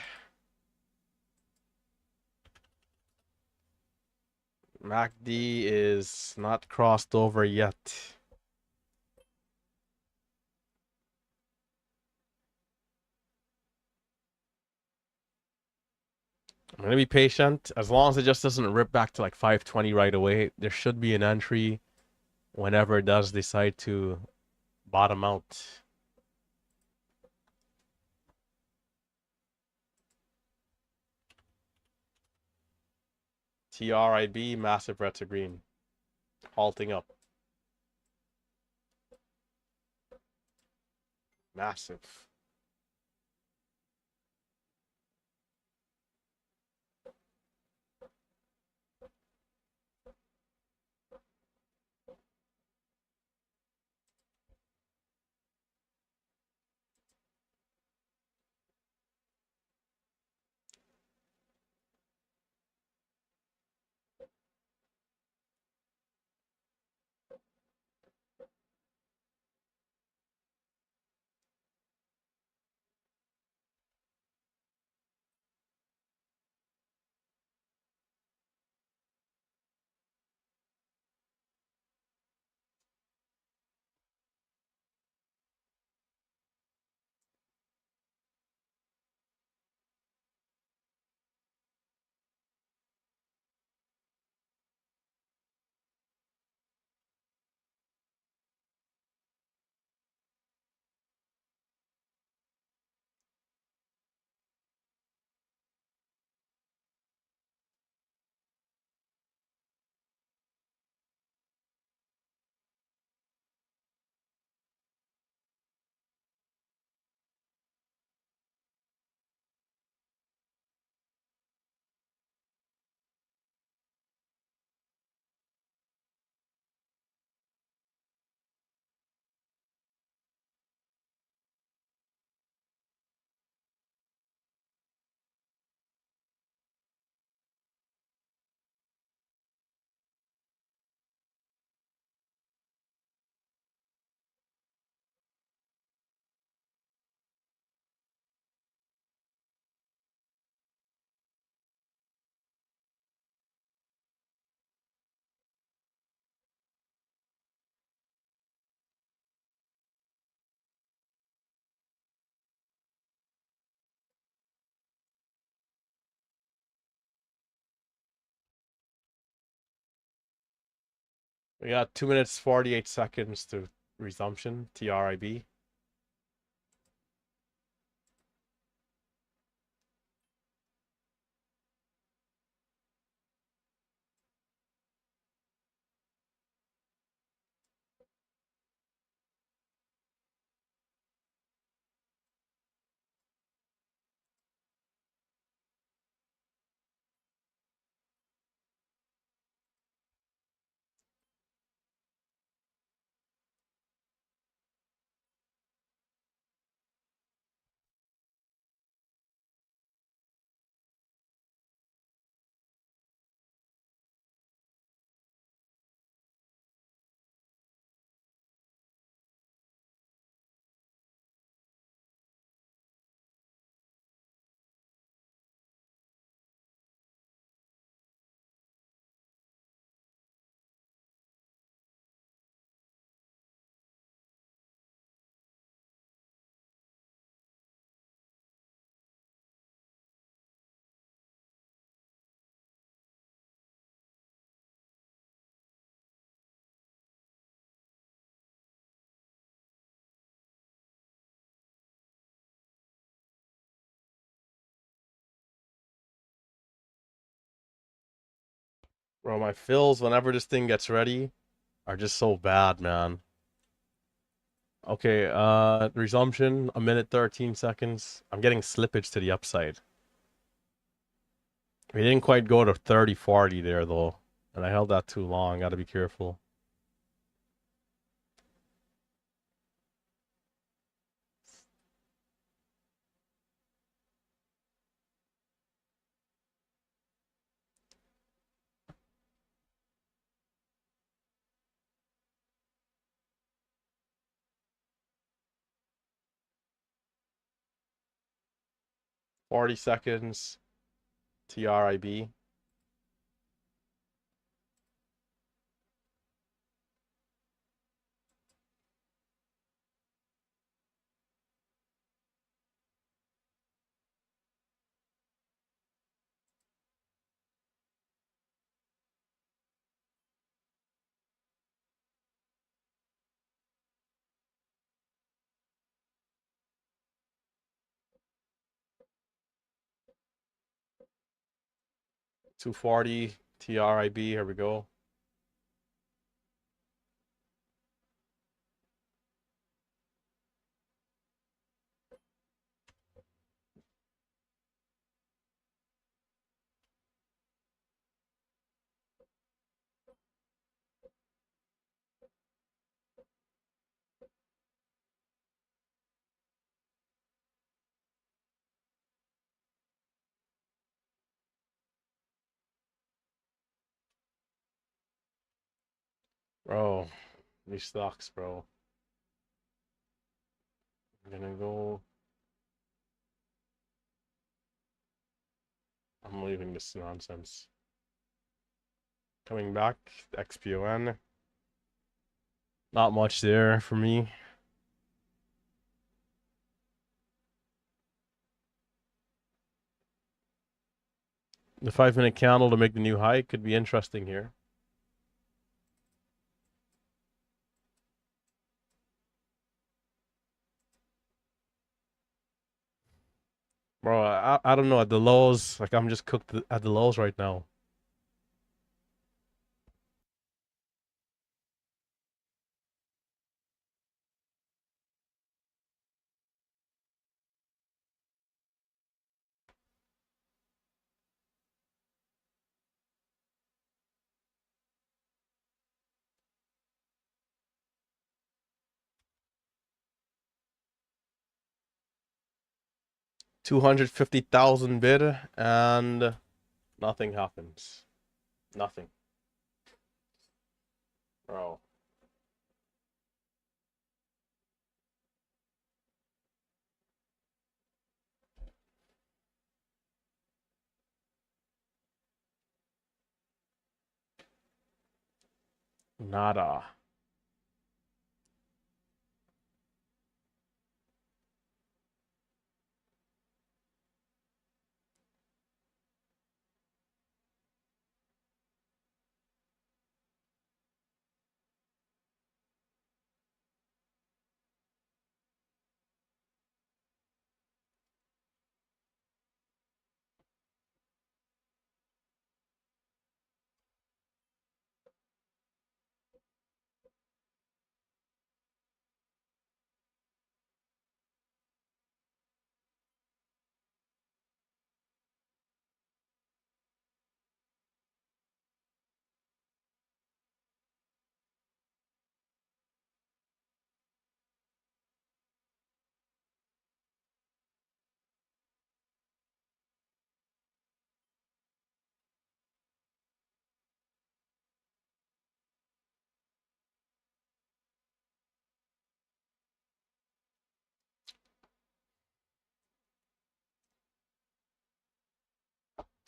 MACD is not crossed over yet. I'm gonna be patient. As long as it just doesn't rip back to like 520 right away, there should be an entry whenever it does decide to bottom out. TRIB, massive red to green. Halting up. Massive. We got 2 minutes 48 seconds to resumption. TRIB. Bro, my fills whenever this thing gets ready are just so bad, man. Okay, resumption, 1 minute 13 seconds. I'm getting slippage to the upside. We didn't quite go to 30, 40 there though. And I held that too long. Gotta be careful. 40 seconds. TRIB. $240 TRIB. Here we go. Bro, these stocks, bro. I'm gonna go. I'm leaving this nonsense. Coming back, XPON. Not much there for me. The 5-minute candle to make the new high could be interesting here. Bro, I don't know, at the lows, like I'm just cooked at the lows right now. $250,000 bid and nothing happens. Nothing. Bro. Nada.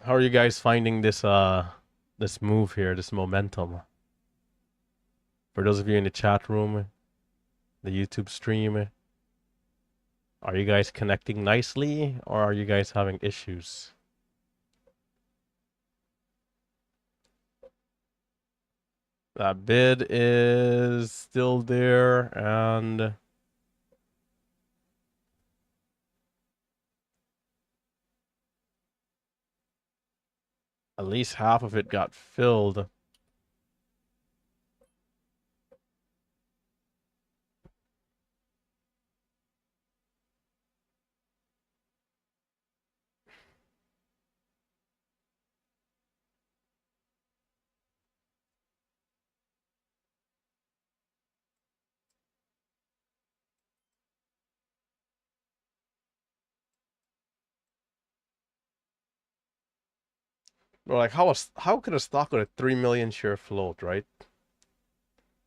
How are you guys finding this this move here, this momentum? For those of you in the chat room, the YouTube stream, are you guys connecting nicely or are you guys having issues? That bid is still there and at least half of it got filled. Bro, like how could a stock with a 3 million share float, right?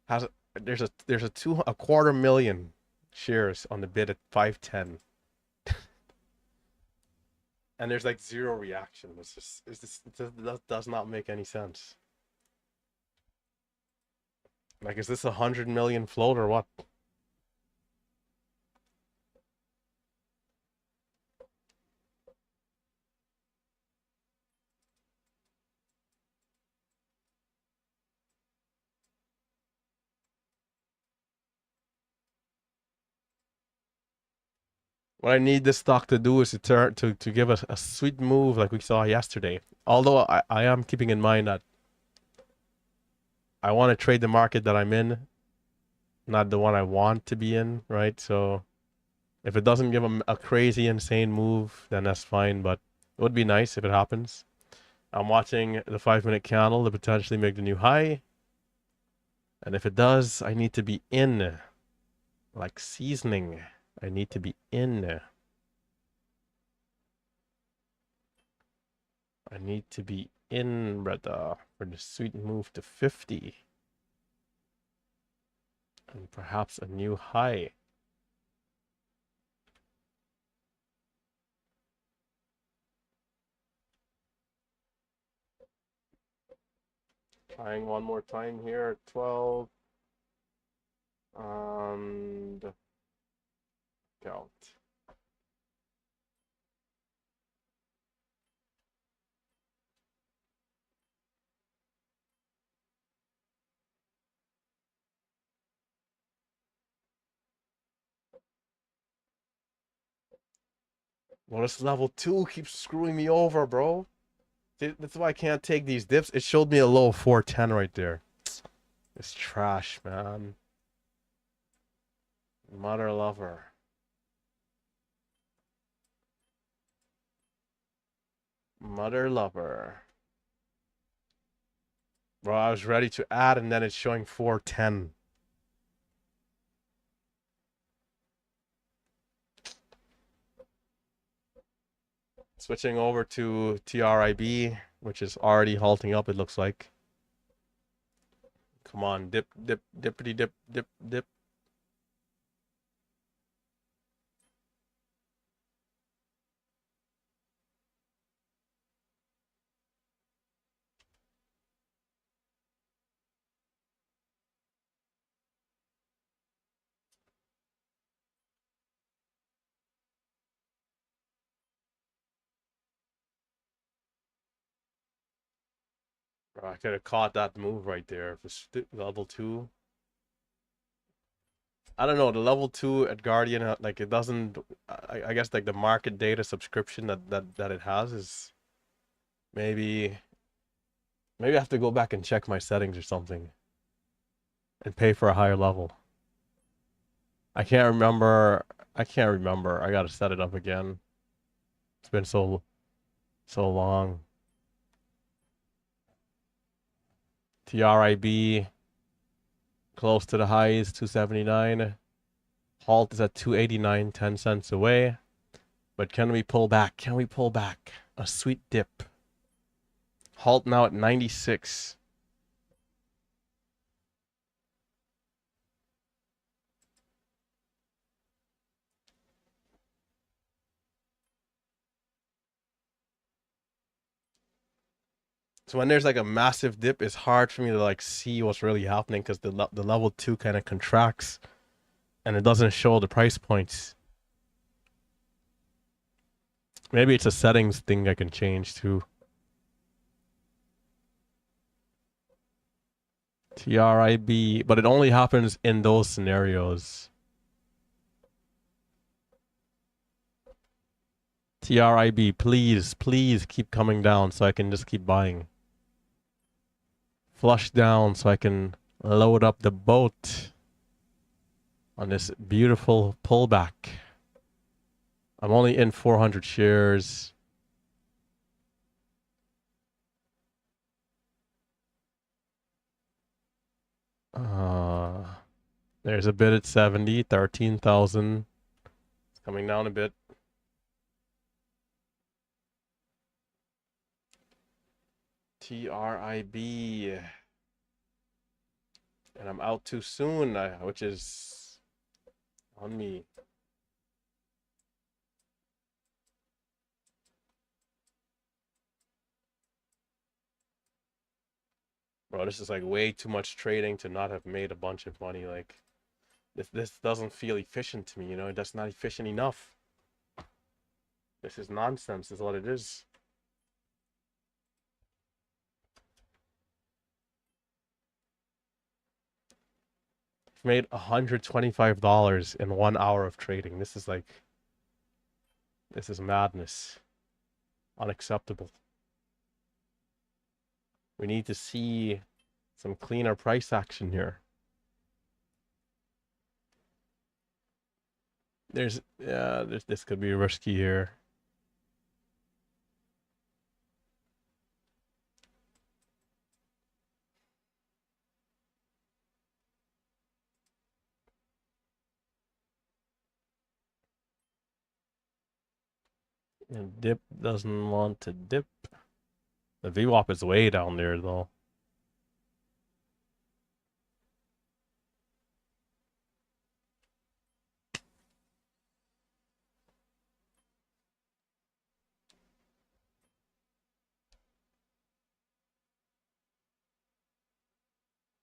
Has there's a quarter million shares on the bid at 510. and there's like zero reaction. It does not make any sense. Like, is this 100 million float or what? What I need this stock to do is to turn to give us a sweet move like we saw yesterday. Although I am keeping in mind that I want to trade the market that I'm in, not the one I want to be in, right? So if it doesn't give a crazy, insane move, then that's fine. But it would be nice if it happens. I'm watching the 5-minute candle to potentially make the new high. And if it does, I need to be in. Like seasoning. I need to be in. I need to be in, brother, for the sweet move to 50. And perhaps a new high. Trying one more time here at 12. And count. Well, this level 2 keeps screwing me over, bro. That's why I can't take these dips. It showed me a low 410 right there. It's trash, man. Mother lover. Mother lover. Bro, I was ready to add and then it's showing 410. Switching over to TRIB, which is already halting up, it looks like. Come on, dip, dip, dippity dip, dip, dip. Bro, I could have caught that move right there for level 2. I don't know, the level 2 at Guardian, like it doesn't, I guess like the market data subscription that it has is maybe I have to go back and check my settings or something and pay for a higher level. I can't remember. I can't remember. I gotta set it up again. It's been so long. TRIB close to the highs, 279. Halt is at 289, 10 cents away. But can we pull back? Can we pull back? A sweet dip. Halt now at 96. So when there's like a massive dip, it's hard for me to like see what's really happening because the level 2 kind of contracts and it doesn't show the price points. Maybe it's a settings thing I can change too. TRIB, but it only happens in those scenarios. TRIB, please, please keep coming down so I can just keep buying. Flush down so I can load up the boat on this beautiful pullback. I'm only in 400 shares. There's a bid at 70, 13,000. It's coming down a bit. TRIB. And I'm out too soon, which is on me. Bro, this is like way too much trading to not have made a bunch of money. Like this doesn't feel efficient to me, you know, that's not efficient enough. This is nonsense, is what it is. I've made $125 in 1 hour of trading. This is madness. Unacceptable. We need to see some cleaner price action here. This could be risky here. And dip doesn't want to dip. The VWAP is way down there though.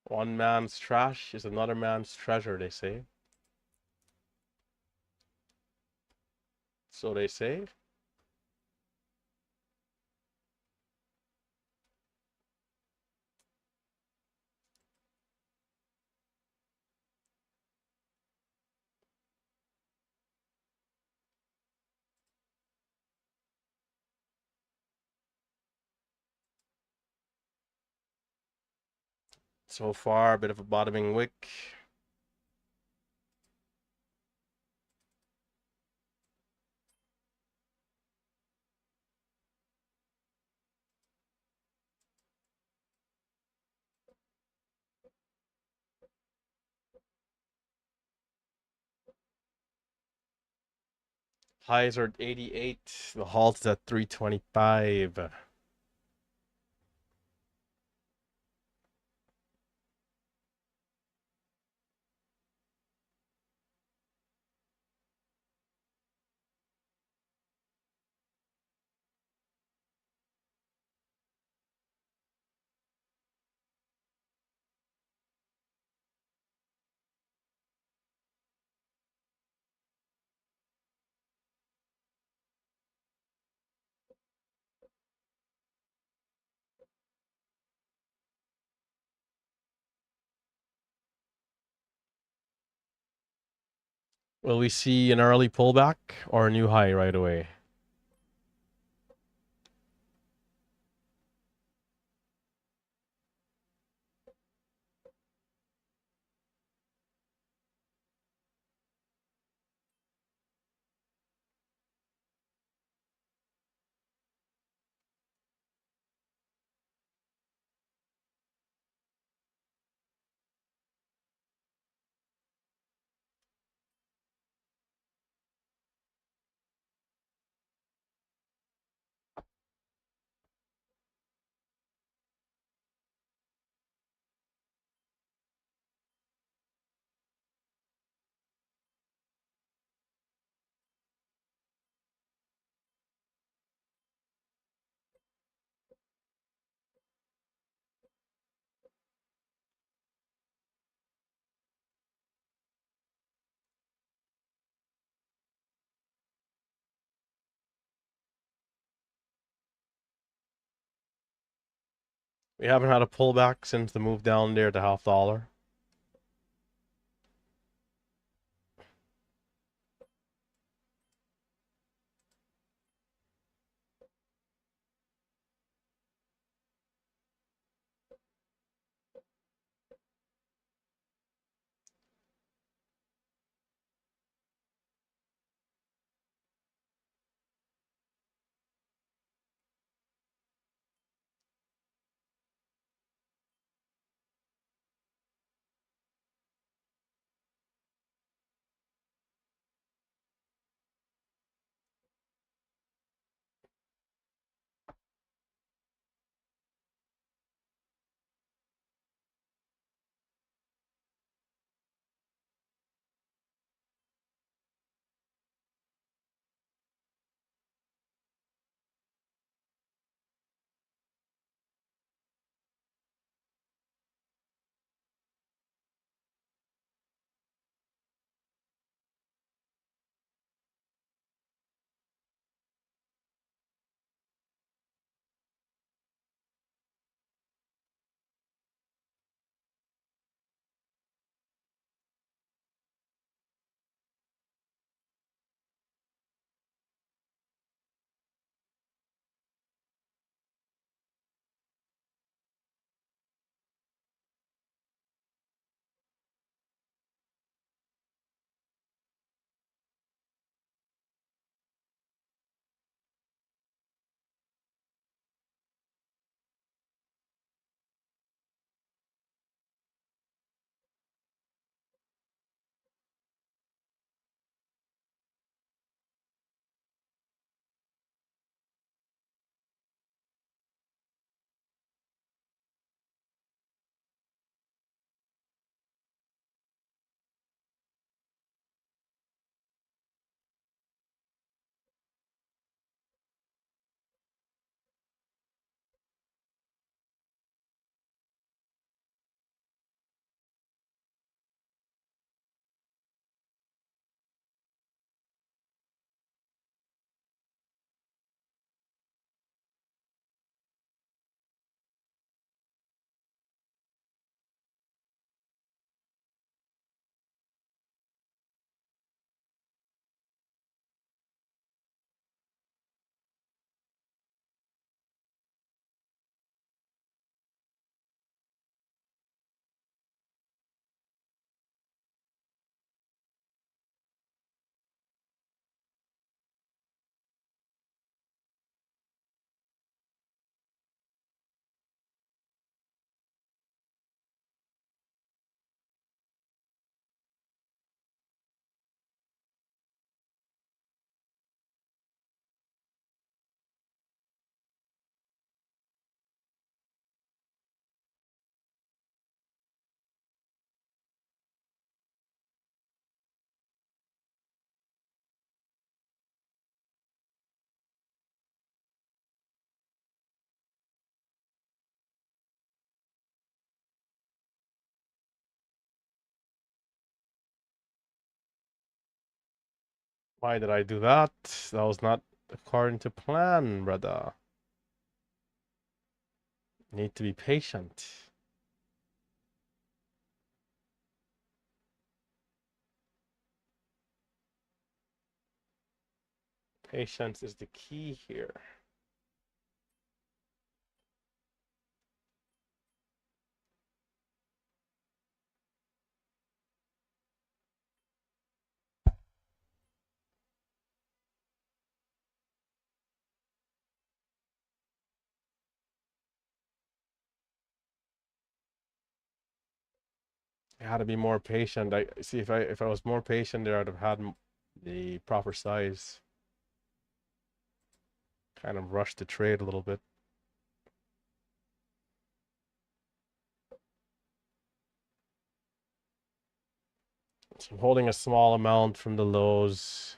One man's trash is another man's treasure, they say. So they say. So far, a bit of a bottoming wick. Highs are at 88. The halt is at 325. Will we see an early pullback or a new high right away? We haven't had a pullback since the move down there to $half. Why did I do that? That was not according to plan, brother. Need to be patient. Patience is the key here. I had to be more patient. I see if I was more patient there, I'd have had the proper size. Kind of rushed the trade a little bit. So I'm holding a small amount from the lows.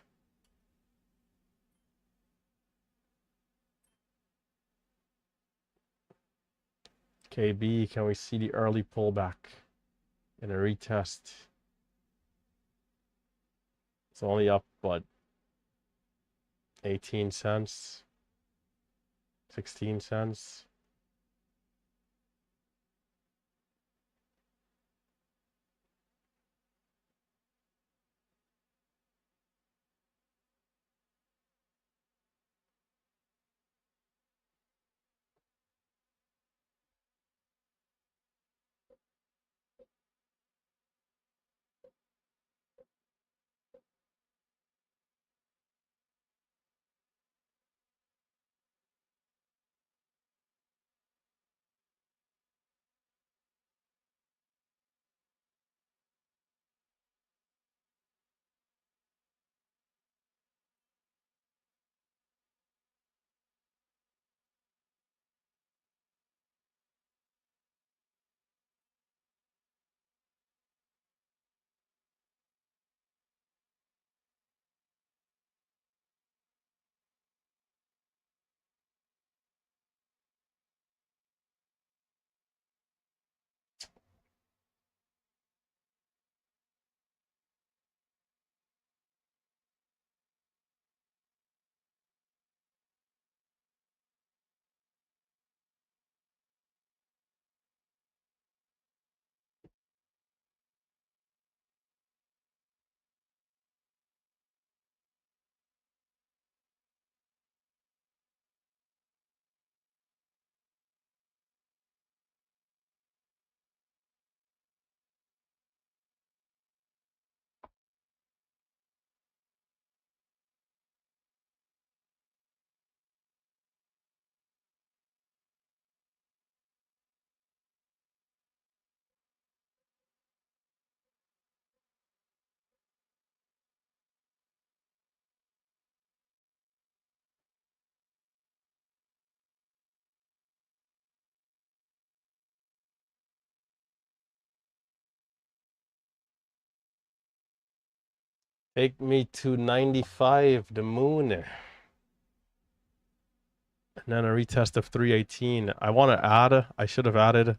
KB, can we see the early pullback in a retest? It's only up, what, 18 cents, 16 cents. Take me to 95, the moon. And then a retest of 318. I want to add, I should have added,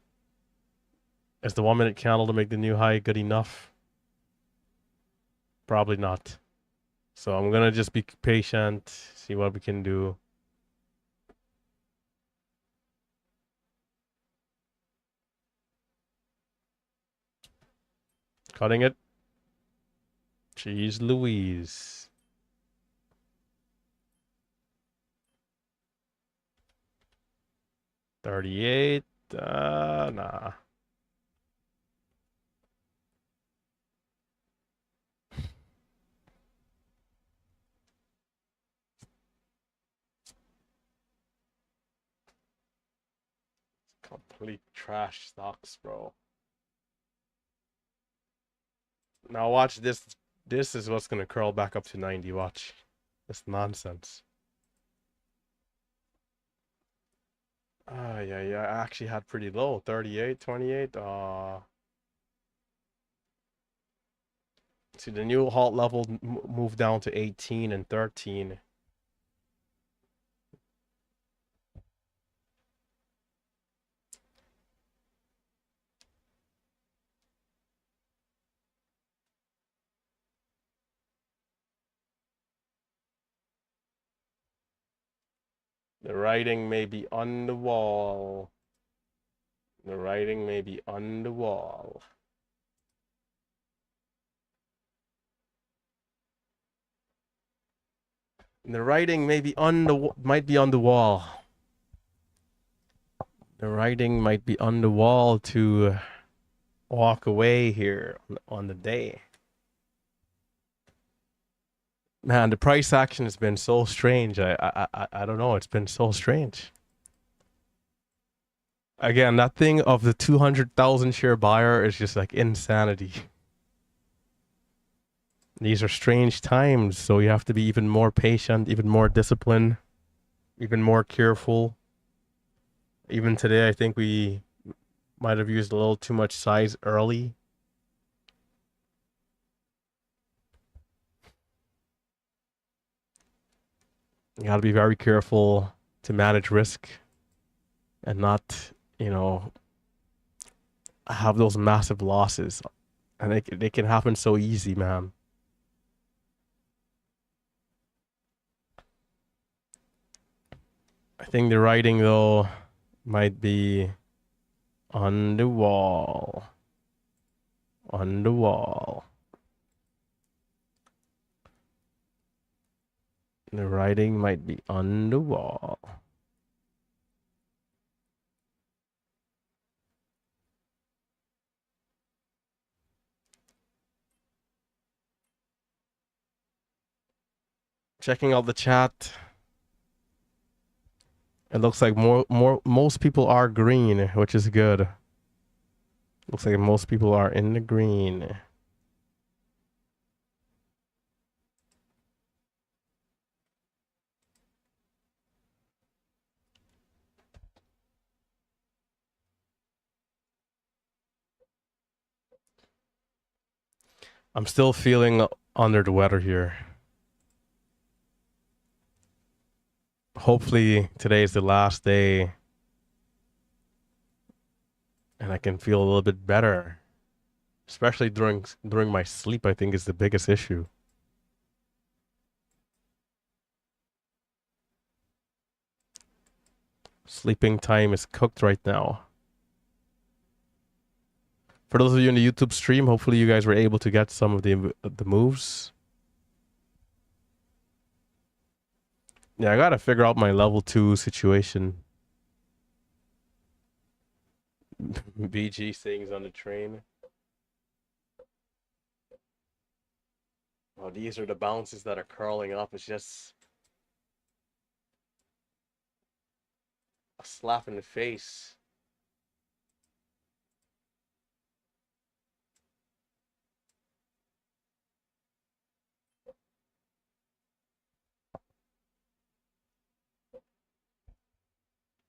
is the 1 minute candle to make the new high good enough? Probably not. So I'm going to just be patient, see what we can do. Cutting it. Jeez Louise. $38. Nah. Complete trash stocks, bro. Now watch this. This is what's gonna curl back up to 90. Watch. That's nonsense. Yeah. I actually had pretty low. 38, 28. See, the new halt level moved down to 18 and 13. The writing may be on the wall. The writing may be on the wall. The writing may be on the might be on the wall. The writing might be on the wall to walk away here on the day. Man, the price action has been so strange. I don't know. It's been so strange. Again, that thing of the 200,000 share buyer is just like insanity. These are strange times, so you have to be even more patient, even more disciplined, even more careful. Even today, I think we might have used a little too much size early. You got to be very careful to manage risk and not, have those massive losses. And they can happen so easy, man. I think the writing, though, might be on the wall. On the wall. The writing might be on the wall. Checking out the chat. It looks like most people are green, which is good. Looks like most people are in the green. I'm still feeling under the weather here. Hopefully today is the last day and I can feel a little bit better. Especially during my sleep, I think is the biggest issue. Sleeping time is cooked right now. For those of you in the YouTube stream, hopefully you guys were able to get some of the moves. Yeah, I gotta figure out my level 2 situation. BG things on the train. Oh, these are the bounces that are curling up. It's just a slap in the face.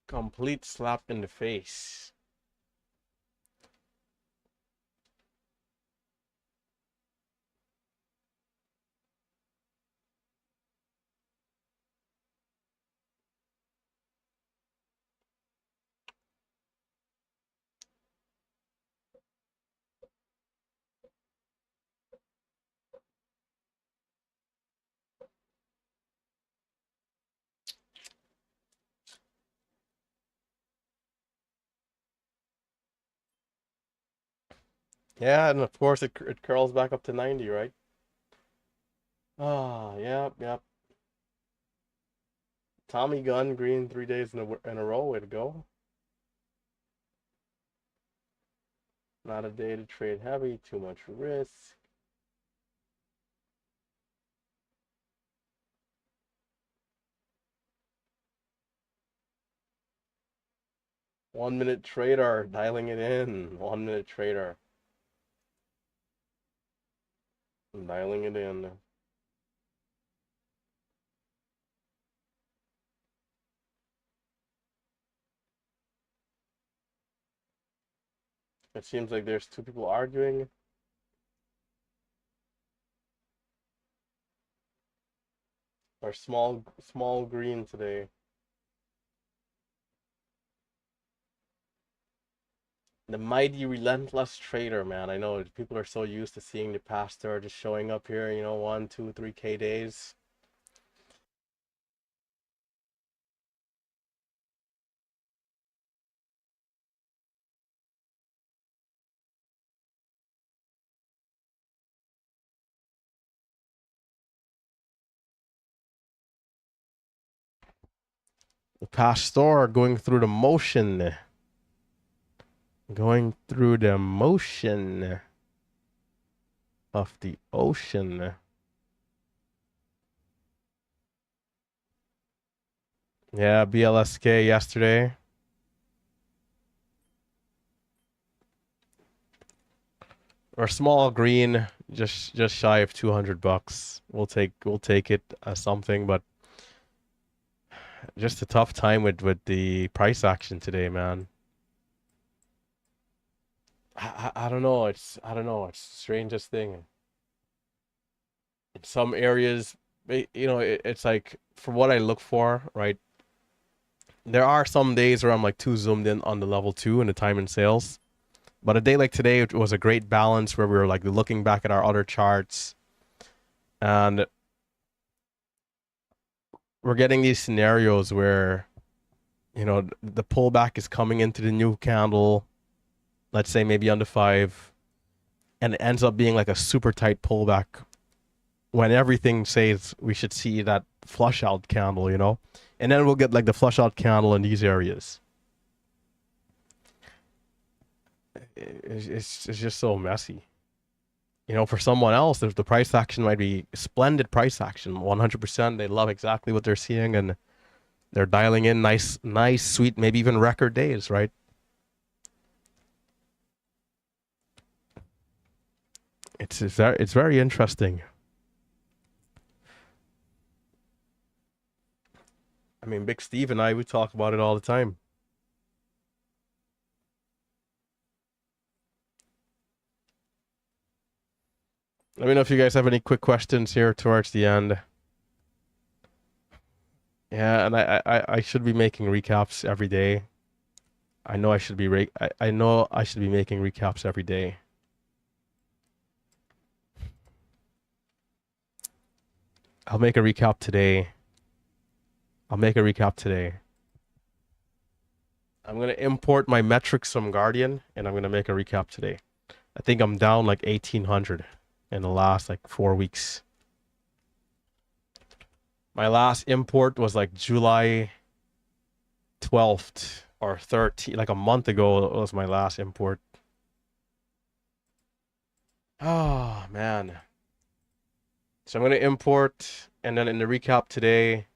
Complete slap in the face. Yeah, and of course it curls back up to 90, right? Ah, yep, yep. Tommy Gunn green 3 days in a row. Way to go. Not a day to trade heavy. Too much risk. One-minute trader dialing it in. 1 minute trader dialing it in. It seems like there's two people arguing. Or small green today. The mighty relentless trader, man. I know people are so used to seeing the pastor just showing up here, 1, 2, 3K days. The pastor going through the motion. Going through the motion of the ocean. Yeah, BLSK yesterday. Or small green, just shy of $200. We'll take it as something, but just a tough time with the price action today, man. I don't know. I don't know. It's the strangest thing. In some areas, it's like for what I look for, right? There are some days where I'm like too zoomed in on the level 2 and the time and sales. But a day like today, it was a great balance where we were like looking back at our other charts, and we're getting these scenarios where, the pullback is coming into the new candle, let's say maybe on the 5, and it ends up being like a super tight pullback when everything says we should see that flush out candle, and then we'll get like the flush out candle in these areas. It's just so messy. For someone else, the price action might be splendid price action, 100%. They love exactly what they're seeing, and they're dialing in nice, sweet, maybe even record days, right? It's very interesting. I mean, Big Steve and I, we talk about it all the time. Let me know if you guys have any quick questions here towards the end. Yeah, and I should be making recaps every day. I know I should be making recaps every day. I'll make a recap today. I'm gonna import my metrics from Guardian, and I'm gonna make a recap today. I think I'm down like 1,800 in the last like 4 weeks. My last import was like July 12th or 13th, like a month ago was my last import. Oh, man. So I'm going to import, and then in the recap today,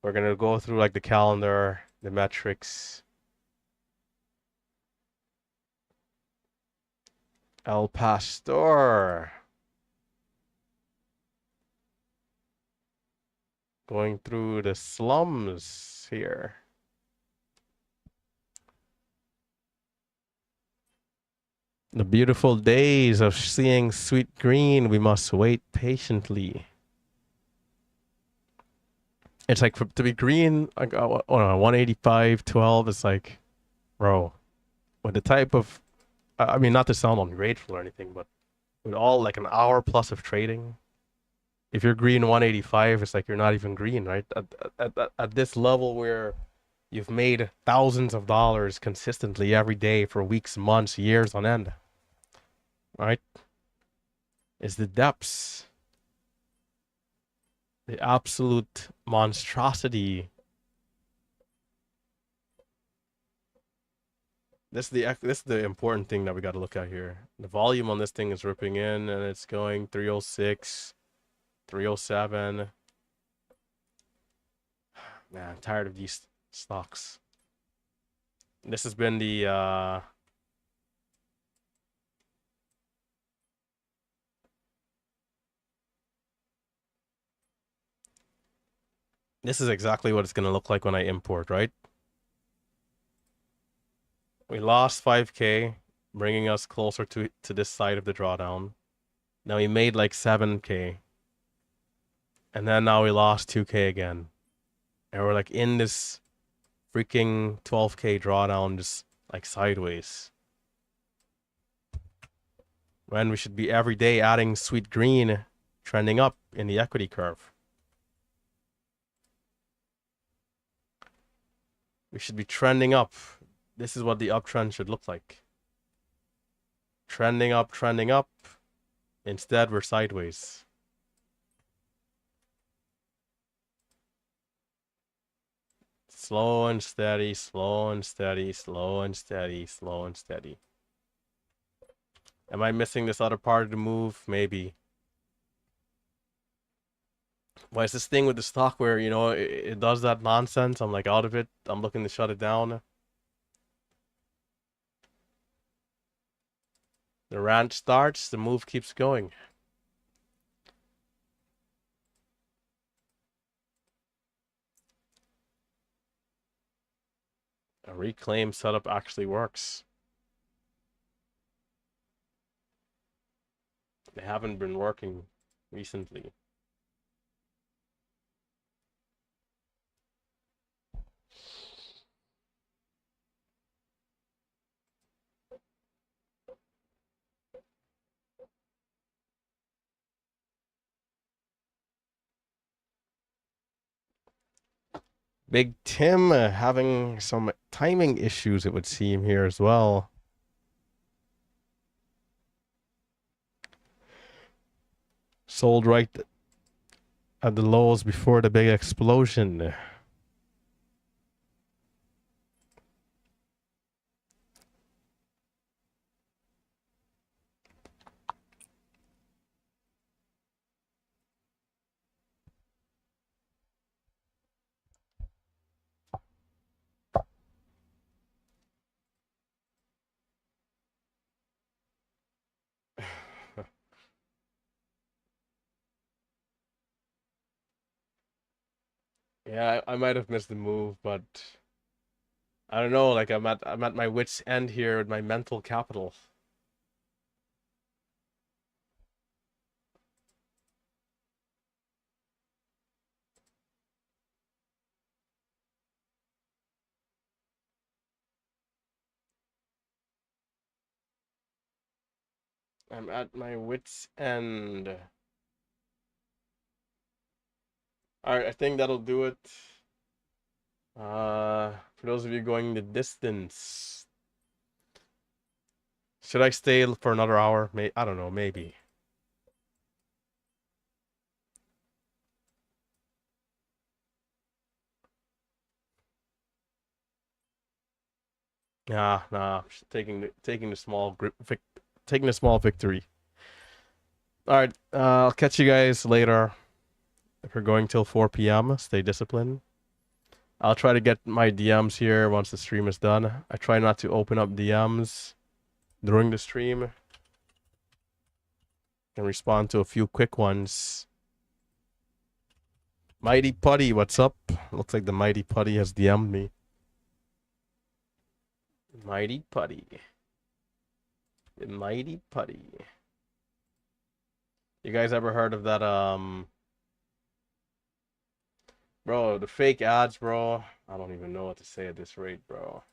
we're going to go through like the calendar, the metrics. El Pastor. Going through the slums here. The beautiful days of seeing sweet green, we must wait patiently. It's like to be green, like 185.12 is like, bro, with the type of, I mean, not to sound ungrateful or anything, but with all like an hour plus of trading, if you're green 185, it's like you're not even green, right? At this level where you've made thousands of dollars consistently every day for weeks, months, years on end, right? Is the depths, the absolute monstrosity. This is the important thing that we got to look at here. The volume on this thing is ripping in, and it's going 306, 307. Man, I'm tired of these stocks. This has been the this is exactly what it's going to look like when I import, right? We lost 5K, bringing us closer to this side of the drawdown. Now we made like 7K. And then now we lost 2K again. And we're like in this freaking 12K drawdown, just like sideways. When we should be every day adding sweet green, trending up in the equity curve. We should be trending up. This is what the uptrend should look like. Trending up, trending up. Instead, we're sideways. Slow and steady, slow and steady, slow and steady, slow and steady. Am I missing this other part of the move? Maybe. Why is this thing with the stock where, you know, it does that nonsense? I'm like out of it. I'm looking to shut it down. The rant starts, the move keeps going. A reclaim setup actually works. They haven't been working recently. Big Tim having some timing issues, it would seem, here as well. Sold right at the lows before the big explosion. Yeah, I might have missed the move, but I don't know. Like I'm at my wit's end here with my mental capital. I'm at my wit's end. All right, I think that'll do it. For those of you going the distance, should I stay for another hour? I don't know, maybe. Nah, taking the small taking the small victory. All right, I'll catch you guys later. If you're going till 4 p.m., stay disciplined. I'll try to get my DMs here once the stream is done. I try not to open up DMs during the stream and respond to a few quick ones. Mighty Putty, what's up? Looks like the Mighty Putty has DM'd me. Mighty Putty. The Mighty Putty. You guys ever heard of that, bro, the fake ads, bro? I don't even know what to say at this rate, bro.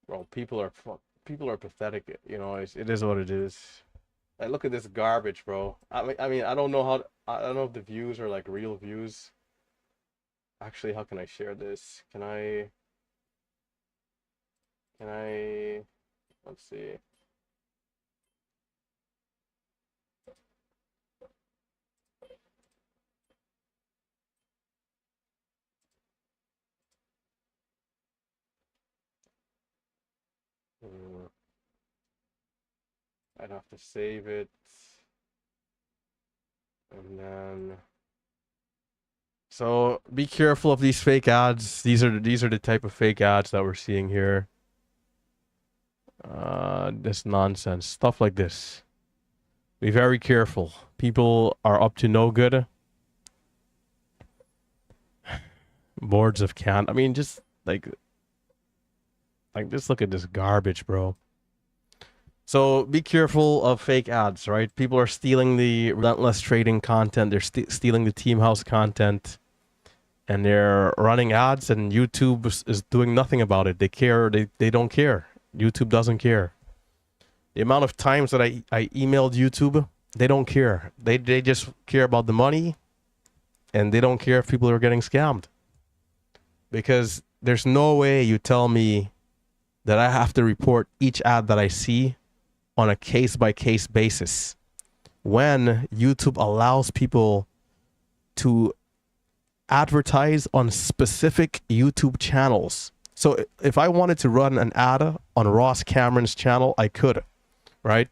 Bro, people are pathetic, you know, it is what it is. Like, look at this garbage, bro. I mean, I don't know if the views are like real views. Actually, how can I share this? Can I, let's see. I'd have to save it. And then, so be careful of these fake ads. These are the type of fake ads that we're seeing here. This nonsense, stuff like this. Be very careful. People are up to no good. Boards of can. I mean, just like just look at this garbage, bro. So be careful of fake ads, right? People are stealing the Relentless trading content. They're stealing the Team House content, and they're running ads. And YouTube is doing nothing about it. They care. They don't care. YouTube doesn't care. The amount of times that I emailed YouTube, they don't care. They just care about the money, and they don't care if people are getting scammed. Because there's no way you tell me that I have to report each ad that I see on a case-by-case basis when YouTube allows people to advertise on specific YouTube channels. So if I wanted to run an ad on Ross Cameron's channel, I could, right?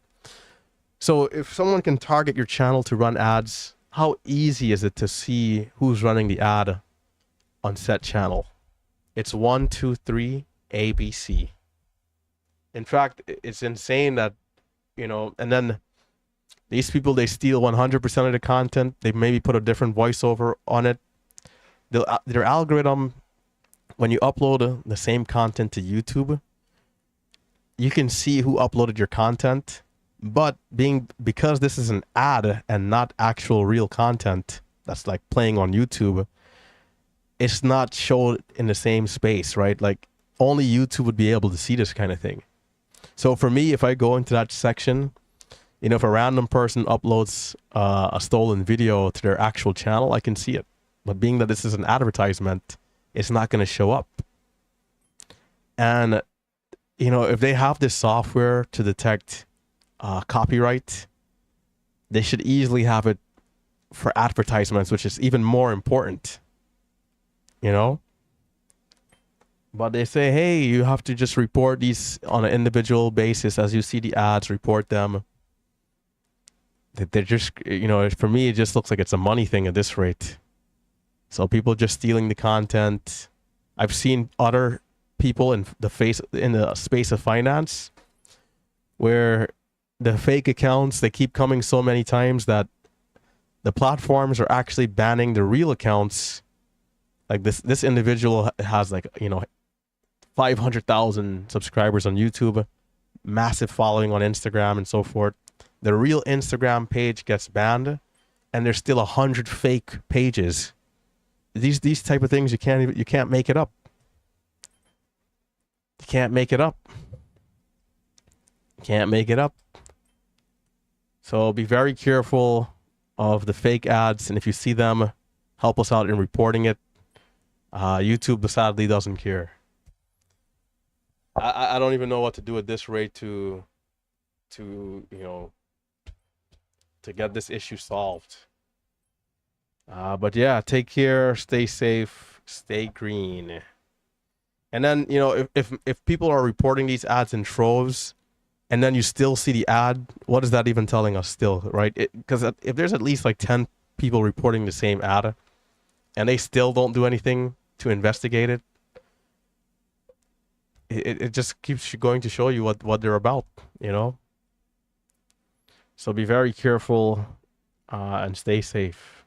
So if someone can target your channel to run ads, how easy is it to see who's running the ad on said channel? It's 1, 2, 3, ABC. In fact, it's insane that, you know, and then these people, they steal 100% of the content. They maybe put a different voiceover on it. Their algorithm, when you upload the same content to YouTube, you can see who uploaded your content. But because this is an ad and not actual real content that's like playing on YouTube, it's not showed in the same space, right? Like only YouTube would be able to see this kind of thing. So for me, if I go into that section, you know, if a random person uploads a stolen video to their actual channel, I can see it. But being that this is an advertisement, it's not going to show up. And, you know, if they have this software to detect copyright, they should easily have it for advertisements, which is even more important, you know? But they say, hey, you have to just report these on an individual basis. As you see the ads, report them. They're just, you know, for me, it just looks like it's a money thing at this rate. So people just stealing the content. I've seen other people in the space of finance where the fake accounts, they keep coming so many times that the platforms are actually banning the real accounts. Like this individual has, like, you know, 500,000 subscribers on YouTube, massive following on Instagram and so forth. The real Instagram page gets banned, and there's still 100 fake pages. These type of things, you can't make it up. You can't make it up. You can't make it up. So be very careful of the fake ads, and if you see them, help us out in reporting it. YouTube sadly doesn't care. I don't even know what to do at this rate to you know, to get this issue solved. But yeah, take care, stay safe, stay green. And then, you know, if people are reporting these ads in troves, and then you still see the ad, what is that even telling us still, right? Because if there's at least like 10 people reporting the same ad, and they still don't do anything to investigate it, it just keeps going to show you what they're about, you know? So be very careful and stay safe.